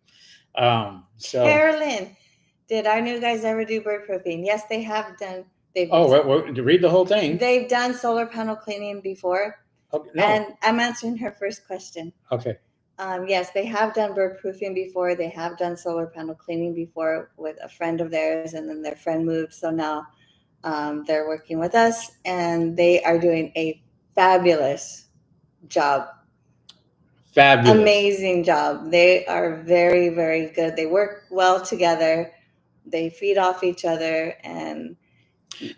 So, Carolyn, did our new guys ever do bird proofing? Yes, they have done. Read the whole thing. They've done solar panel cleaning before. Okay, no. And I'm answering her first question. Okay. Yes, they have done bird proofing before. They have done solar panel cleaning before with a friend of theirs, and then their friend moved. So now they're working with us, and they are doing a fabulous job. Fabulous. Amazing job. They are very, very good. They work well together. They feed off each other, and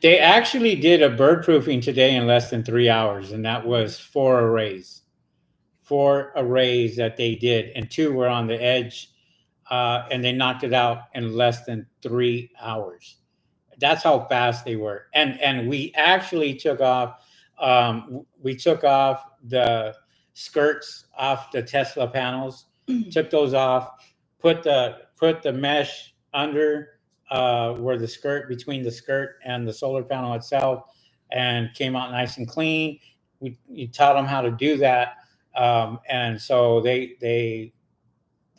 they actually did a bird proofing today in less than 3 hours, and that was 4 arrays. 4 arrays that they did, and 2 were on the edge, and they knocked it out in less than 3 hours. That's how fast they were. And we actually took off. We took off the skirts off the Tesla panels. Took those off. Put the mesh under where the skirt, between the skirt and the solar panel itself, and came out nice and clean. We taught them how to do that, and so they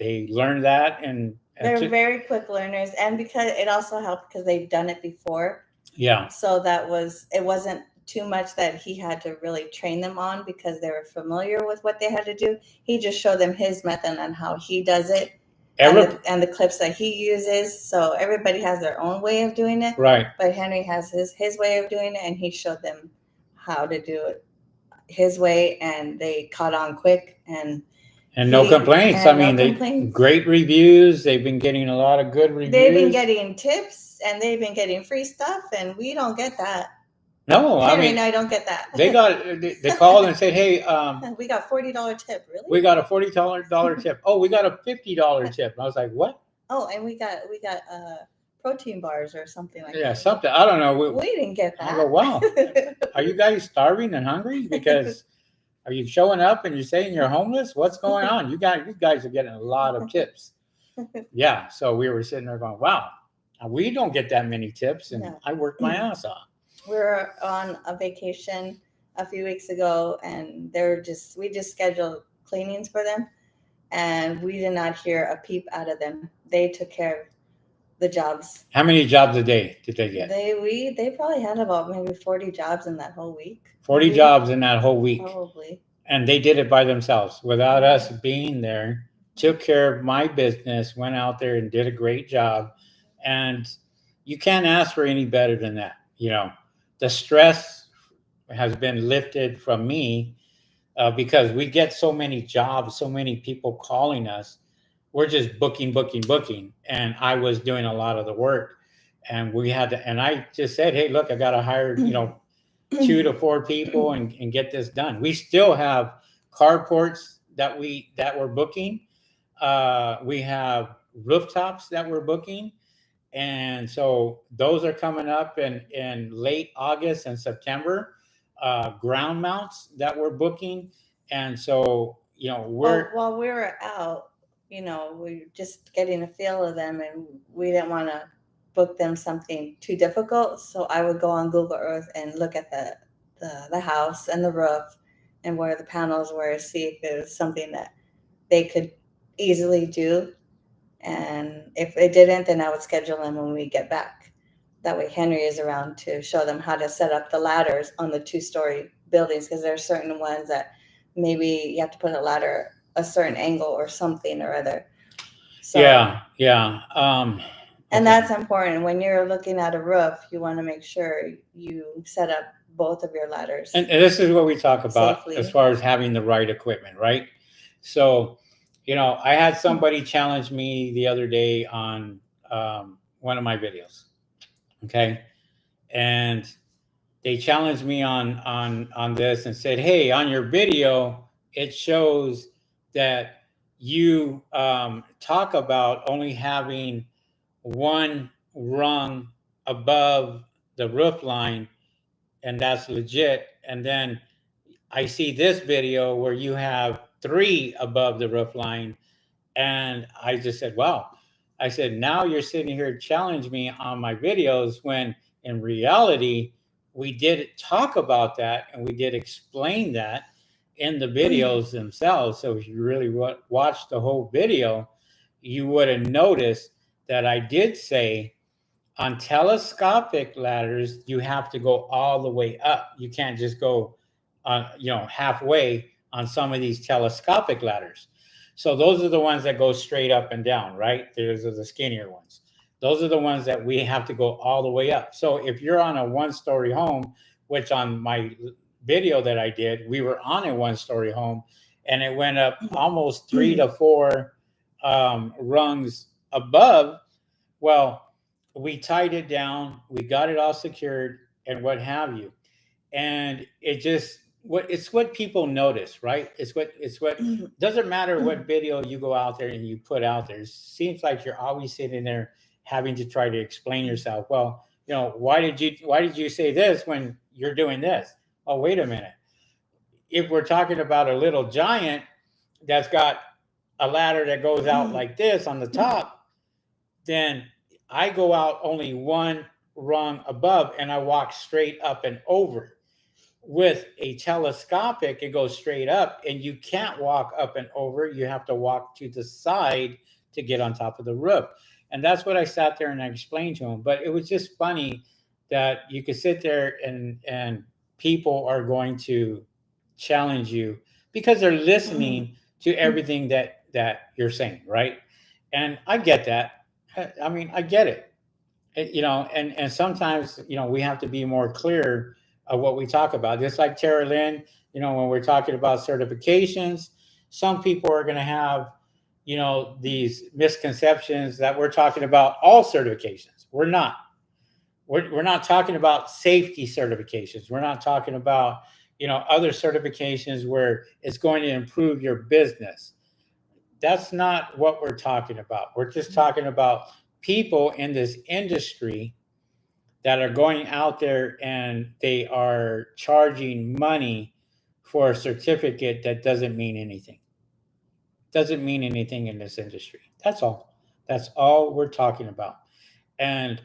learned that, and they're very quick learners. And because it also helped because they've done it before. Yeah. So it wasn't too much that he had to really train them on because they were familiar with what they had to do. He just showed them his method and how he does it. And the clips that he uses. So everybody has their own way of doing it. Right. But Henry has his way of doing it, and he showed them how to do it his way, and they caught on quick. And no complaints. I mean, great reviews. They've been getting a lot of good reviews. They've been getting tips, and they've been getting free stuff, and we don't get that. No, Henry and I don't get that. They called and said, "Hey, we got $40 tip." Really? We got a $40 tip. Oh, we got a $50 tip. And I was like, "What?" Oh, and we got protein bars or something like that. Yeah, something. I don't know. We didn't get that. I go, wow. Are you guys starving and hungry? Because are you showing up and you're saying you're homeless? What's going on? You guys are getting a lot of tips. Yeah. So we were sitting there going, wow, we don't get that many tips, and no. I worked my ass off. We were on a vacation a few weeks ago, and we just scheduled cleanings for them, and we did not hear a peep out of them. They took care of the jobs. How many jobs a day did they get? They probably had about maybe 40 jobs in that whole week. 40 jobs in that whole week. Probably. And they did it by themselves without us being there. Took care of my business, went out there and did a great job. And you can't ask for any better than that. The stress has been lifted from me because we get so many jobs, so many people calling us. We're just booking. And I was doing a lot of the work, and we had to, and I just said, hey, look, I got to hire, 2 to 4 people and get this done. We still have carports that we're booking. We have rooftops that we're booking. And so those are coming up in late August and September, ground mounts that we're booking. And so, while we were out, we were just getting a feel of them, and we didn't want to book them something too difficult. So I would go on Google Earth and look at the house and the roof and where the panels were, see if it was something that they could easily do. And if they didn't, then I would schedule them when we get back. That way Henry is around to show them how to set up the ladders on the 2-story buildings, because there are certain ones that maybe you have to put a ladder a certain angle or something or other. So Yeah. and Okay. that's important. When you're looking at a roof, you want to make sure you set up both of your ladders And this is what we talk about as safely. far as having the right equipment, right? So, I had somebody challenge me the other day on one of my videos. Okay. And they challenged me on this and said, "Hey, on your video, it shows that you talk about only having one rung above the roof line, and that's legit. And then I see this video where you have three above the roof line." And I just said, "Wow." I said, "Now you're sitting here challenge me on my videos when in reality, we did talk about that and we did explain that in the videos themselves. So if you really watched the whole video, you would have noticed that I did say on telescopic ladders, you have to go all the way up. You can't just go, halfway on some of these telescopic ladders. So those are the ones that go straight up and down, right? Those are the skinnier ones. Those are the ones that we have to go all the way up. So if you're on a one-story home, which on my video that I did, we were on a one-story home, and it went up almost 3 to 4 rungs above. Well, we tied it down, we got it all secured, and what have you. And it just what people notice, right? It's what doesn't matter what video you go out there and you put out there. It seems like you're always sitting there having to try to explain yourself. Well, why did you say this when you're doing this? Oh, wait a minute. If we're talking about a little giant that's got a ladder that goes out like this on the top, then I go out only one rung above and I walk straight up and over. With a telescopic, it goes straight up and you can't walk up and over. You have to walk to the side to get on top of the roof. And that's what I sat there and I explained to him. But it was just funny that you could sit there and people are going to challenge you because they're listening to everything that you're saying, right? And I get that. I mean, I get it. And sometimes we have to be more clear of what we talk about. Just like Tara Lynn, when we're talking about certifications, some people are going to have these misconceptions that we're talking about all certifications. We're not. We're not talking about safety certifications. We're not talking about other certifications where it's going to improve your business. That's not what we're talking about. We're just talking about people in this industry that are going out there and they are charging money for a certificate that doesn't mean anything. Doesn't mean anything in this industry. That's all. That's all we're talking about. And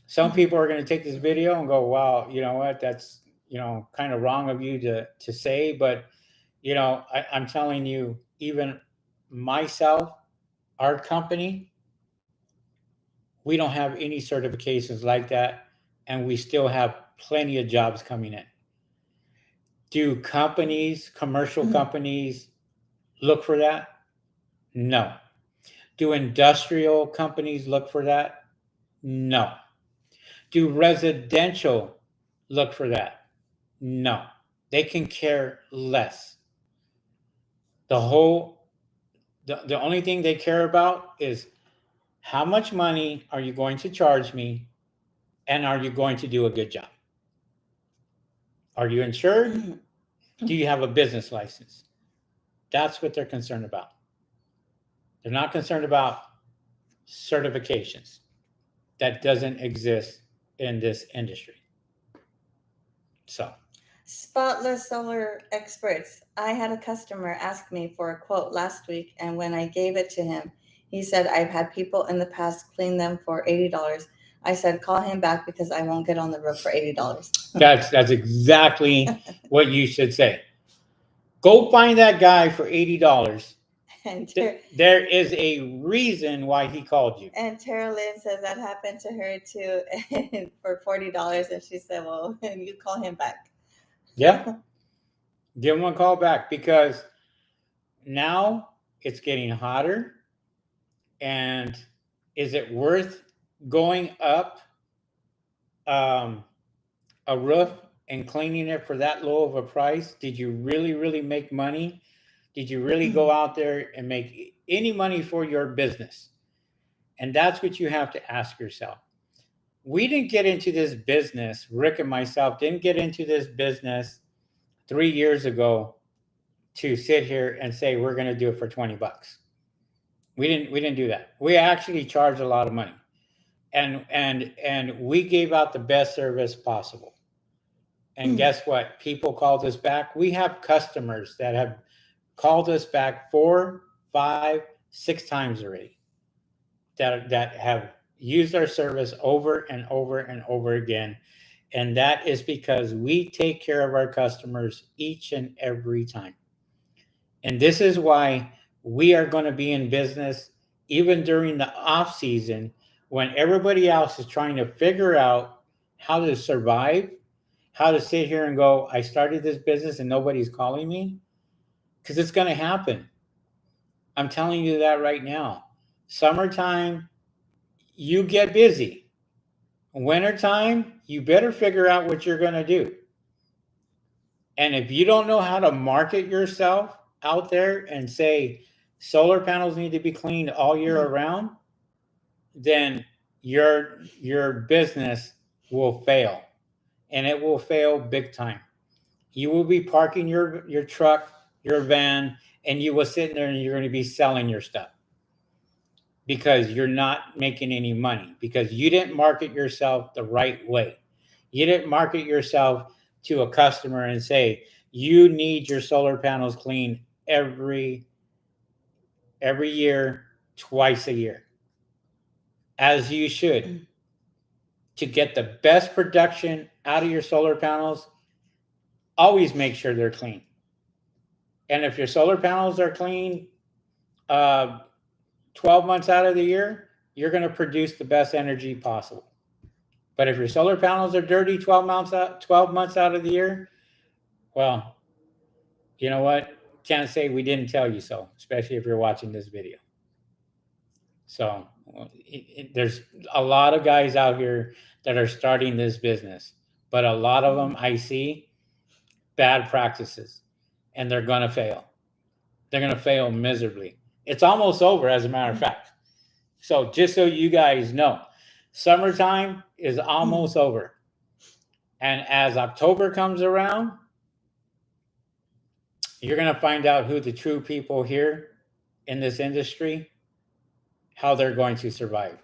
some people are going to take this video and go, "Wow, you know what? That's kind of wrong of you to say." But I'm telling you, even myself, our company, we don't have any certifications like that, and we still have plenty of jobs coming in. Do commercial companies, look for that? No. Do industrial companies look for that? No. Do residential look for that? No. They can care less. The whole the only thing they care about is how much money are you going to charge me, and are you going to do a good job? Are you insured? Do you have a business license? That's what they're concerned about. They're not concerned about certifications. That doesn't exist in this industry. So, Spotless solar experts. I had a customer ask me for a quote last week, and when I gave it to him, he said, "I've had people in the past clean them for $80. I said, "Call him back because I won't get on the roof for $80." that's exactly what you should say. Go find that guy for $80. And There is a reason why he called you. And Tara Lynn says that happened to her too for $40, and she said, "Well, you call him back." Yeah. Give them a call back because now it's getting hotter. And is it worth going up um, a roof and cleaning it for that low of a price? Did you really, really make money? Did you really go out there and make any money for your business? And that's what you have to ask yourself. We didn't get into this business, Rick and myself didn't get into this business 3 years ago to sit here and say we're going to do it for 20 bucks. We didn't do that. We actually charged a lot of money. And we gave out the best service possible. And guess what? People called us back. We have customers that have called us back 4, 5, 6 times already that have used our service over and over and over again. And that is because we take care of our customers each and every time. And this is why we are going to be in business even during the off season when everybody else is trying to figure out how to survive, how to sit here and go, I started this business and nobody's calling me. Because it's going to happen. I'm telling you that right now. Summertime, you get busy. Wintertime, you better figure out what you're going to do. And if you don't know how to market yourself out there and say solar panels need to be cleaned all year around, then your business will fail. And it will fail big time. You will be parking your truck, your van, and you will sit there and you're going to be selling your stuff because you're not making any money because you didn't market yourself the right way. You didn't market yourself to a customer and say you need your solar panels cleaned every year, twice a year, as you should, to get the best production out of your solar panels. Always make sure they're clean. And if your solar panels are clean 12 months out of the year, you're going to produce the best energy possible. But if your solar panels are dirty 12 months out of the year, well, you know what? Can't say we didn't tell you so, especially if you're watching this video. So there's a lot of guys out here that are starting this business, but a lot of them I see bad practices, and they're going to fail. They're going to fail miserably. It's almost over, as a matter of fact. So just so you guys know, summertime is almost over. And as October comes around, you're going to find out who the true people here in this industry, how they're going to survive.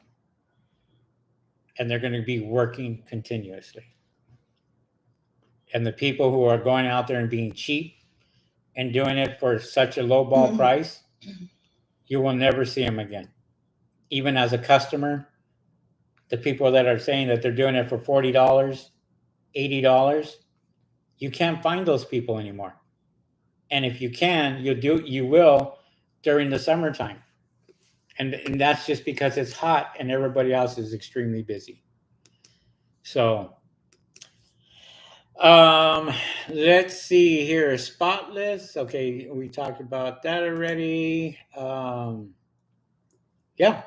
And they're going to be working continuously. And the people who are going out there and being cheap and doing it for such a low ball price, you will never see them again. Even as a customer, the people that are saying that they're doing it for $40, $80, you can't find those people anymore. And if you can, you will during the summertime. And that's just because it's hot and everybody else is extremely busy. So let's see here. Spotless. Okay, we talked about that already. Yeah.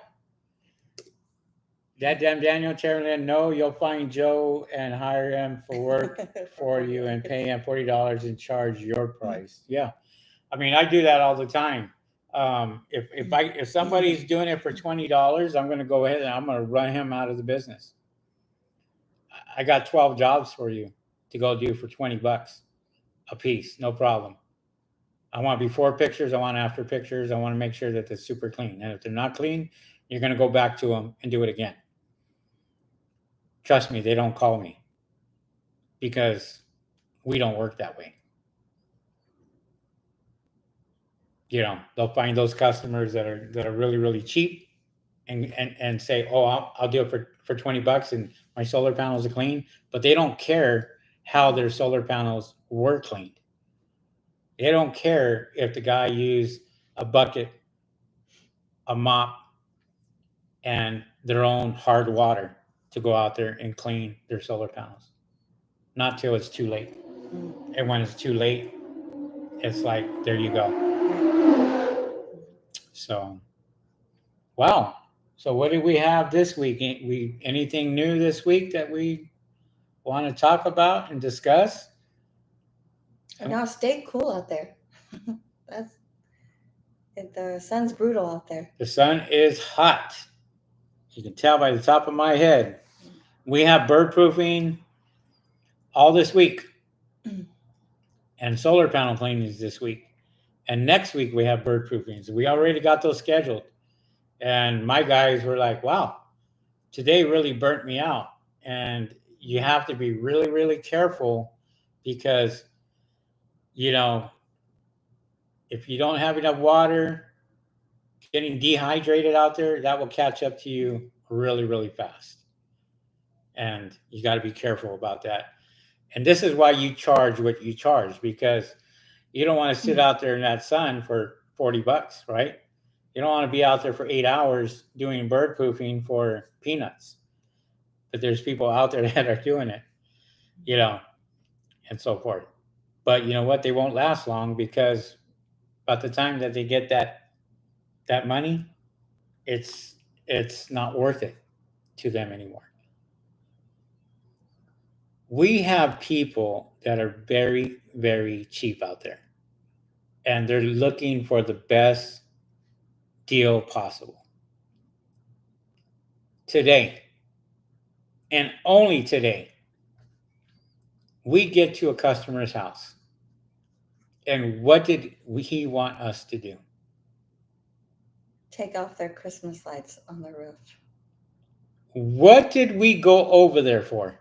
That damn Daniel Chamberlain, no, you'll find Joe and hire him for work for you and pay him $40 and charge your price. Yeah. I mean, I do that all the time. If somebody's doing it for $20, I'm going to go ahead and I'm going to run him out of the business. I got 12 jobs for you to go do for 20 bucks a piece, no problem. I want before pictures, I want after pictures, I want to make sure that they're super clean. And if they're not clean, you're going to go back to them and do it again. Trust me, they don't call me because we don't work that way. You know, they'll find those customers that are really, really cheap and say, oh, I'll do it for 20 bucks and my solar panels are clean, but they don't care how their solar panels were cleaned. They don't care if the guy used a bucket, a mop, and their own hard water to go out there and clean their solar panels. Not till it's too late. And when it's too late, it's like, there you go. Yeah. So, wow. So what did we have this week? We anything new this week that we want to talk about and discuss? And now stay cool out there. That's the sun's brutal out there. The sun is hot. You can tell by the top of my head. We have bird proofing all this week and solar panel cleanings this week. And next week we have bird proofings. We already got those scheduled. And my guys were like, wow, today really burnt me out. And you have to be really, really careful because, you know, if you don't have enough water, getting dehydrated out there, that will catch up to you really, really fast. And you got to be careful about that. And this is why you charge what you charge, because you don't want to sit out there in that sun for $40, right? You don't want to be out there for 8 hours doing bird proofing for peanuts. But there's people out there that are doing it, you know, and so forth. But you know what? They won't last long because by the time that they get that money, it's not worth it to them anymore. We have people that are very, very cheap out there, and they're looking for the best deal possible. Today, and only today, we get to a customer's house. And what did he want us to do? Take off their Christmas lights on the roof. What did we go over there for?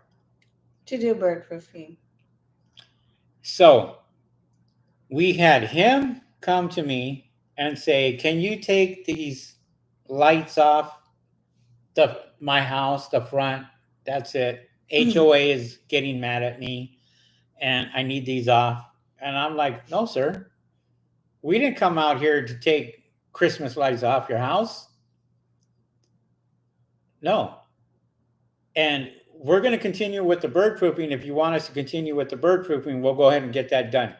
To do bird proofing. So we had him come to me and say, can you take these lights off my house, the front? That's it. HOA is getting mad at me and I need these off. And I'm like, no, sir. We didn't come out here to take Christmas lights off your house. No. And we're going to continue with the bird proofing. If you want us to continue with the bird proofing, we'll go ahead and get that done.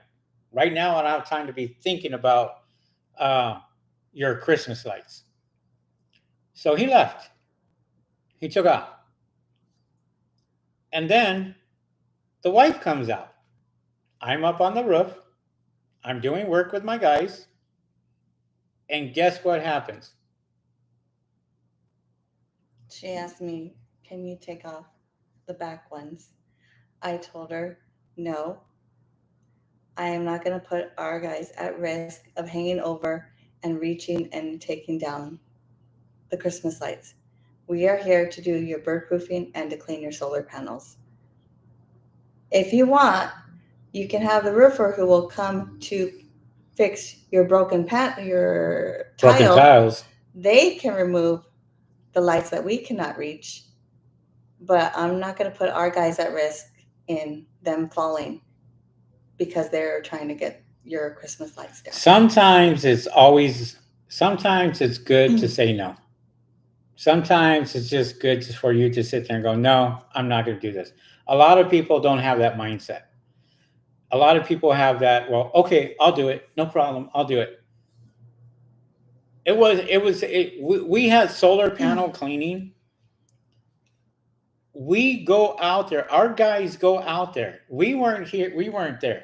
Right now, I don't have time to be thinking about your Christmas lights. So he left. He took off. And then the wife comes out. I'm up on the roof. I'm doing work with my guys. And guess what happens? She asked me, can you take off the back ones? I told her, no. I am not going to put our guys at risk of hanging over and reaching and taking down the Christmas lights. We are here to do your bird proofing and to clean your solar panels. If you want, you can have the roofer who will come to fix your broken tiles. They can remove the lights that we cannot reach, but I'm not going to put our guys at risk in them falling because they're trying to get your Christmas lights down. Sometimes it's good to say no. Sometimes it's just good for you to sit there and go, no, I'm not going to do this. A lot of people don't have that mindset. A lot of people have that, well, okay, I'll do it. No problem. I'll do it. We had solar panel cleaning. We go out there. Our guys go out there. We weren't here. We weren't there.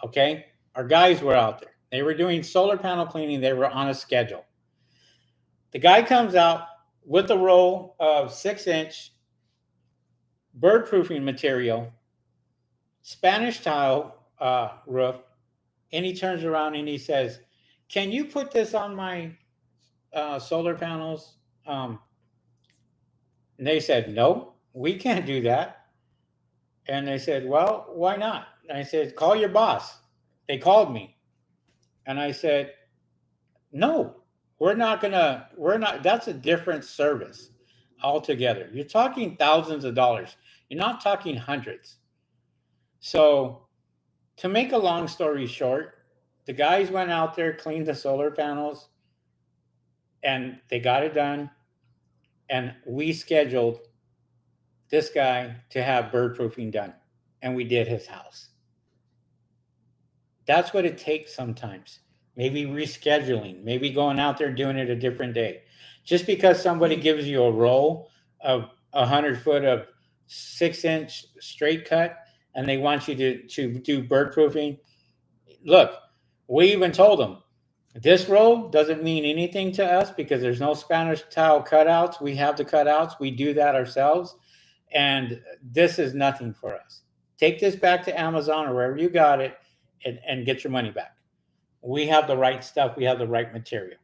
Okay. Our guys were out there. They were doing solar panel cleaning. They were on a schedule. The guy comes out with a roll of 6-inch bird proofing material, Spanish tile roof, and he turns around and he says, can you put this on my solar panels? And they said, no, we can't do that. And they said, well, why not? And I said, call your boss. They called me. And I said, no, that's a different service altogether. You're talking thousands of dollars. You're not talking hundreds. So to make a long story short, the guys went out there, cleaned the solar panels, and they got it done. And we scheduled this guy to have bird proofing done. And we did his house. That's what it takes sometimes. Maybe rescheduling, maybe going out there doing it a different day. Just because somebody gives you a roll of 100 foot of 6 inch straight cut and they want you to do bird proofing, look, we even told them this roll doesn't mean anything to us because there's no Spanish tile cutouts. We have the cutouts, we do that ourselves. And this is nothing for us. Take this back to Amazon or wherever you got it and get your money back. We have the right stuff, we have the right material.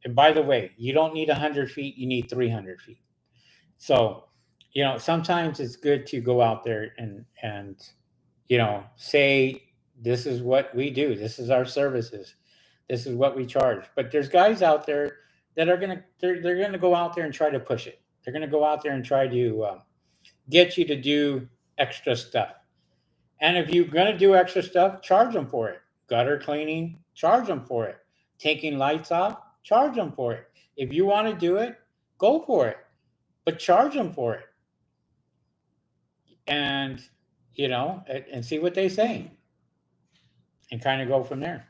And by the way, you don't need 100 feet, you need 300 feet. So, sometimes it's good to go out there and say, this is what we do, this is our services, this is what we charge. But there's guys out there that are they're gonna go out there and try to push it. They're gonna go out there and try to get you to do extra stuff. And if you're going to do extra stuff, charge them for it. Gutter cleaning, charge them for it. Taking lights off, charge them for it. If you want to do it, go for it, but charge them for it. And, and see what they say and kind of go from there.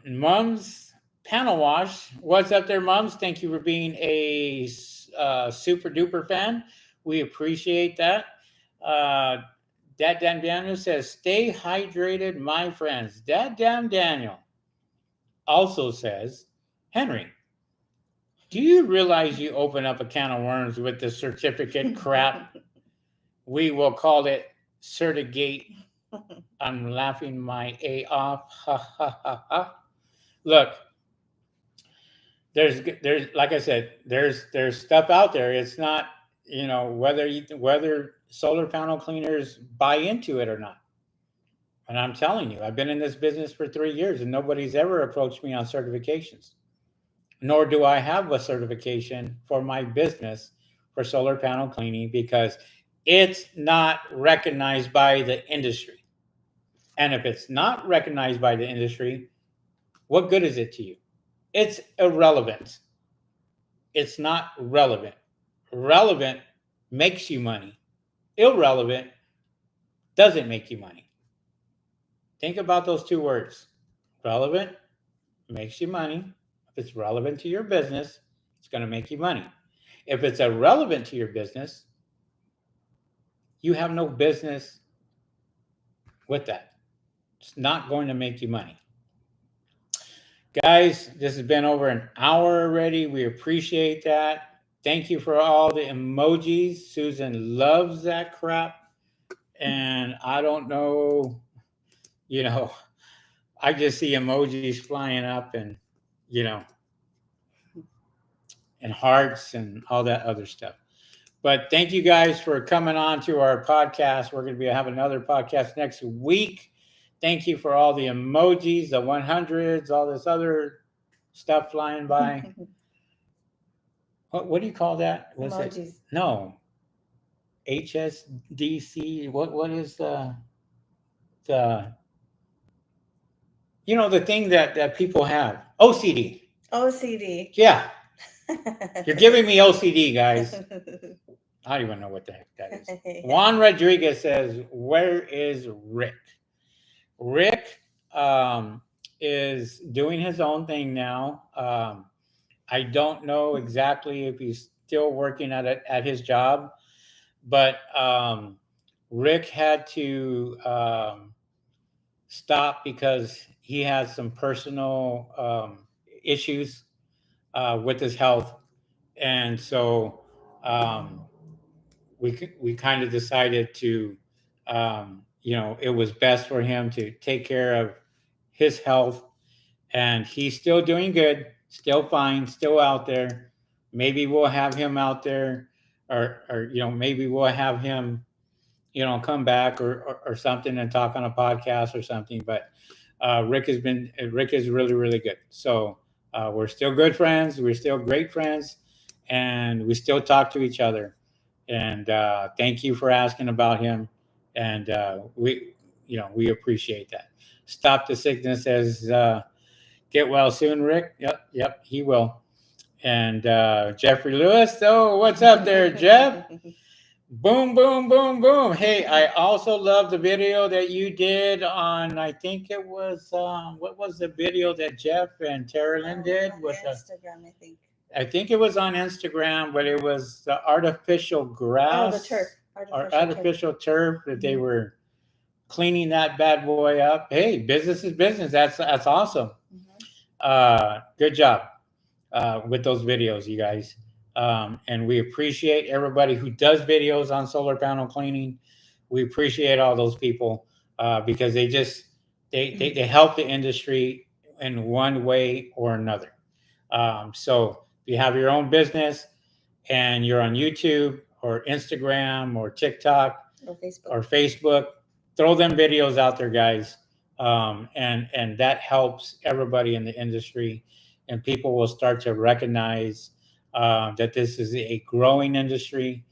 Mums Panel Wash. What's up there, Mums? Thank you for being a super duper fan. We appreciate that. Dad Damn Daniel says, stay hydrated, my friends. Dad Damn Daniel also says, Henry, do you realize you open up a can of worms with the certificate crap? We will call it Certigate. I'm laughing my A off. Ha ha ha ha. Look, there's like I said, there's stuff out there. It's not, whether solar panel cleaners buy into it or not. And I'm telling you, I've been in this business for 3 years and nobody's ever approached me on certifications. Nor do I have a certification for my business for solar panel cleaning because it's not recognized by the industry. And if it's not recognized by the industry, what good is it to you? It's irrelevant. It's not relevant. Relevant makes you money. Irrelevant doesn't make you money. Think about those two words. Relevant makes you money. If it's relevant to your business, it's going to make you money. If it's irrelevant to your business, you have no business with that. It's not going to make you money. Guys, this has been over an hour already. We appreciate that. Thank you for all the emojis. Susan loves that crap. And I don't know, I just see emojis flying up and, and hearts and all that other stuff. But thank you guys for coming on to our podcast. We're going to have another podcast next week. Thank you for all the emojis, the 100s, all this other stuff flying by. What do you call that? What's Emojis. It? No. HSDC. What is the the thing that people have? OCD. OCD. Yeah. You're giving me OCD, guys. I don't even know what the heck that is. Juan Rodriguez says, where is Rick? Rick is doing his own thing now. I don't know exactly if he's still working at his job, but Rick had to stop because he has some personal issues with his health, and so we kind of decided to, it was best for him to take care of his health, and he's still doing good, still fine, still out there. Maybe we'll have him out there, or maybe we'll have him, come back or something and talk on a podcast or something. But Rick is really, really good. So we're still good friends. We're still great friends, and we still talk to each other. And thank you for asking about him. And we appreciate that. Stop the Sickness says, get well soon, Rick. Yep, he will. And Jeffrey Lewis. Oh, what's up there, Jeff? Boom, boom, boom, boom. Hey, I also love the video that you did on, I think it was, what was the video that Jeff and Tara Lynn did? On With Instagram, I think. I think it was on Instagram, but it was the artificial grass. Oh, the turf. Or artificial turf that they Mhm. were cleaning that bad boy up. Hey, business is business. That's awesome. Good job with those videos, you guys. And we appreciate everybody who does videos on solar panel cleaning. We appreciate all those people because they just they help the industry in one way or another. So if you have your own business and you're on YouTube or Instagram or TikTok or Facebook, throw them videos out there, guys. And that helps everybody in the industry, and people will start to recognize that this is a growing industry,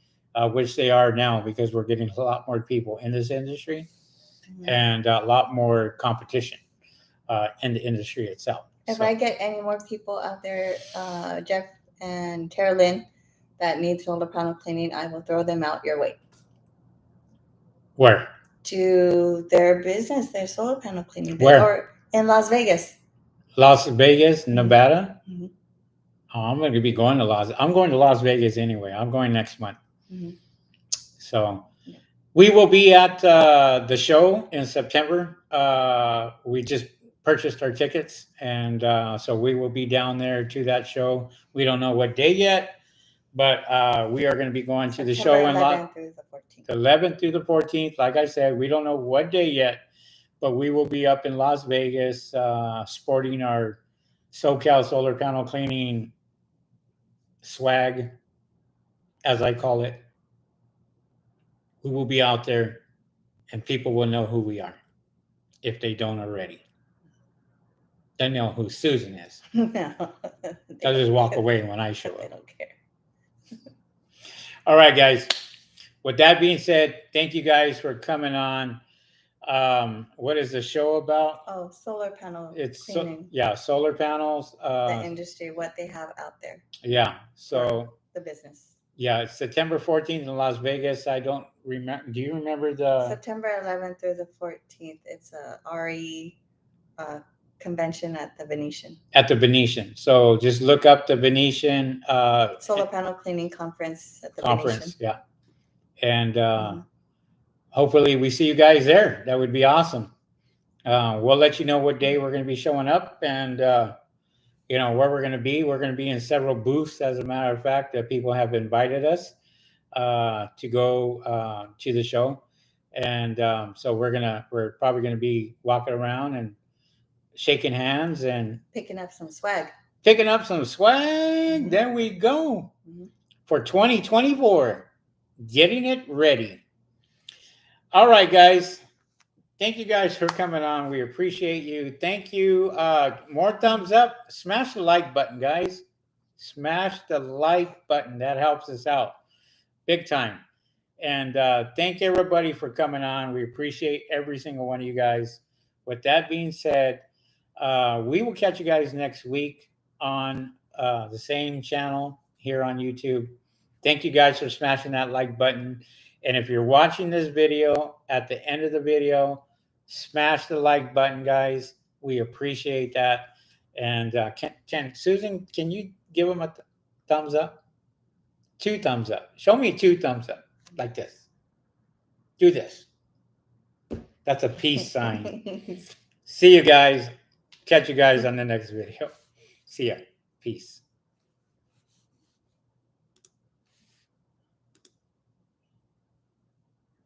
which they are now because we're getting a lot more people in this industry and a lot more competition in the industry itself. If I get any more people out there, Jeff and Tara Lynn, that need solar panel cleaning, I will throw them out your way. Where? To their business, their solar panel cleaning. Where? Or in Las Vegas. Las Vegas, Nevada. Mm-hmm. Oh, I'm going to be going to I'm going to Las Vegas anyway. I'm going next month. Mm-hmm. So we will be at the show in September. We just purchased our tickets, and so we will be down there to that show. We don't know what day yet, but we are going to be going to the show in the 11th through the 14th. Like I said, we don't know what day yet, but we will be up in Las Vegas sporting our SoCal solar panel cleaning swag, as I call it. We will be out there, and people will know who we are if they don't already. They know who Susan is. No, They'll just walk away when I show up. They don't care. All right, guys. With that being said, thank you guys for coming on. What is the show about? Oh, solar panel cleaning. Solar panels. The industry, what they have out there. Yeah. So the business. Yeah, it's September 14th in Las Vegas. I don't remember. Do you remember the September 11th through the 14th? It's a RE convention at the Venetian. At the Venetian. So just look up the Venetian solar panel cleaning conference at the Venetian. Yeah. And Mm-hmm. hopefully we see you guys there. That would be awesome. We'll let you know what day we're going to be showing up and where we're going to be. We're going to be in several booths, as a matter of fact, that people have invited us to go to the show. And so we're probably going to be walking around and shaking hands and picking up some swag. Mm-hmm. There we go. Mm-hmm. For 2024, getting it ready. All right, guys. Thank you guys for coming on. We appreciate you. Thank you. More thumbs up. Smash the like button, guys. Smash the like button. That helps us out big time. And thank everybody for coming on. We appreciate every single one of you guys. With that being said, we will catch you guys next week on the same channel here on YouTube. Thank you guys for smashing that like button. And if you're watching this video, at the end of the video, smash the like button, guys. We appreciate that. And Susan, can you give them a thumbs up? 2 thumbs up. Show me 2 thumbs up, like this. Do this. That's a peace sign. See you guys. Catch you guys on the next video. See ya. Peace.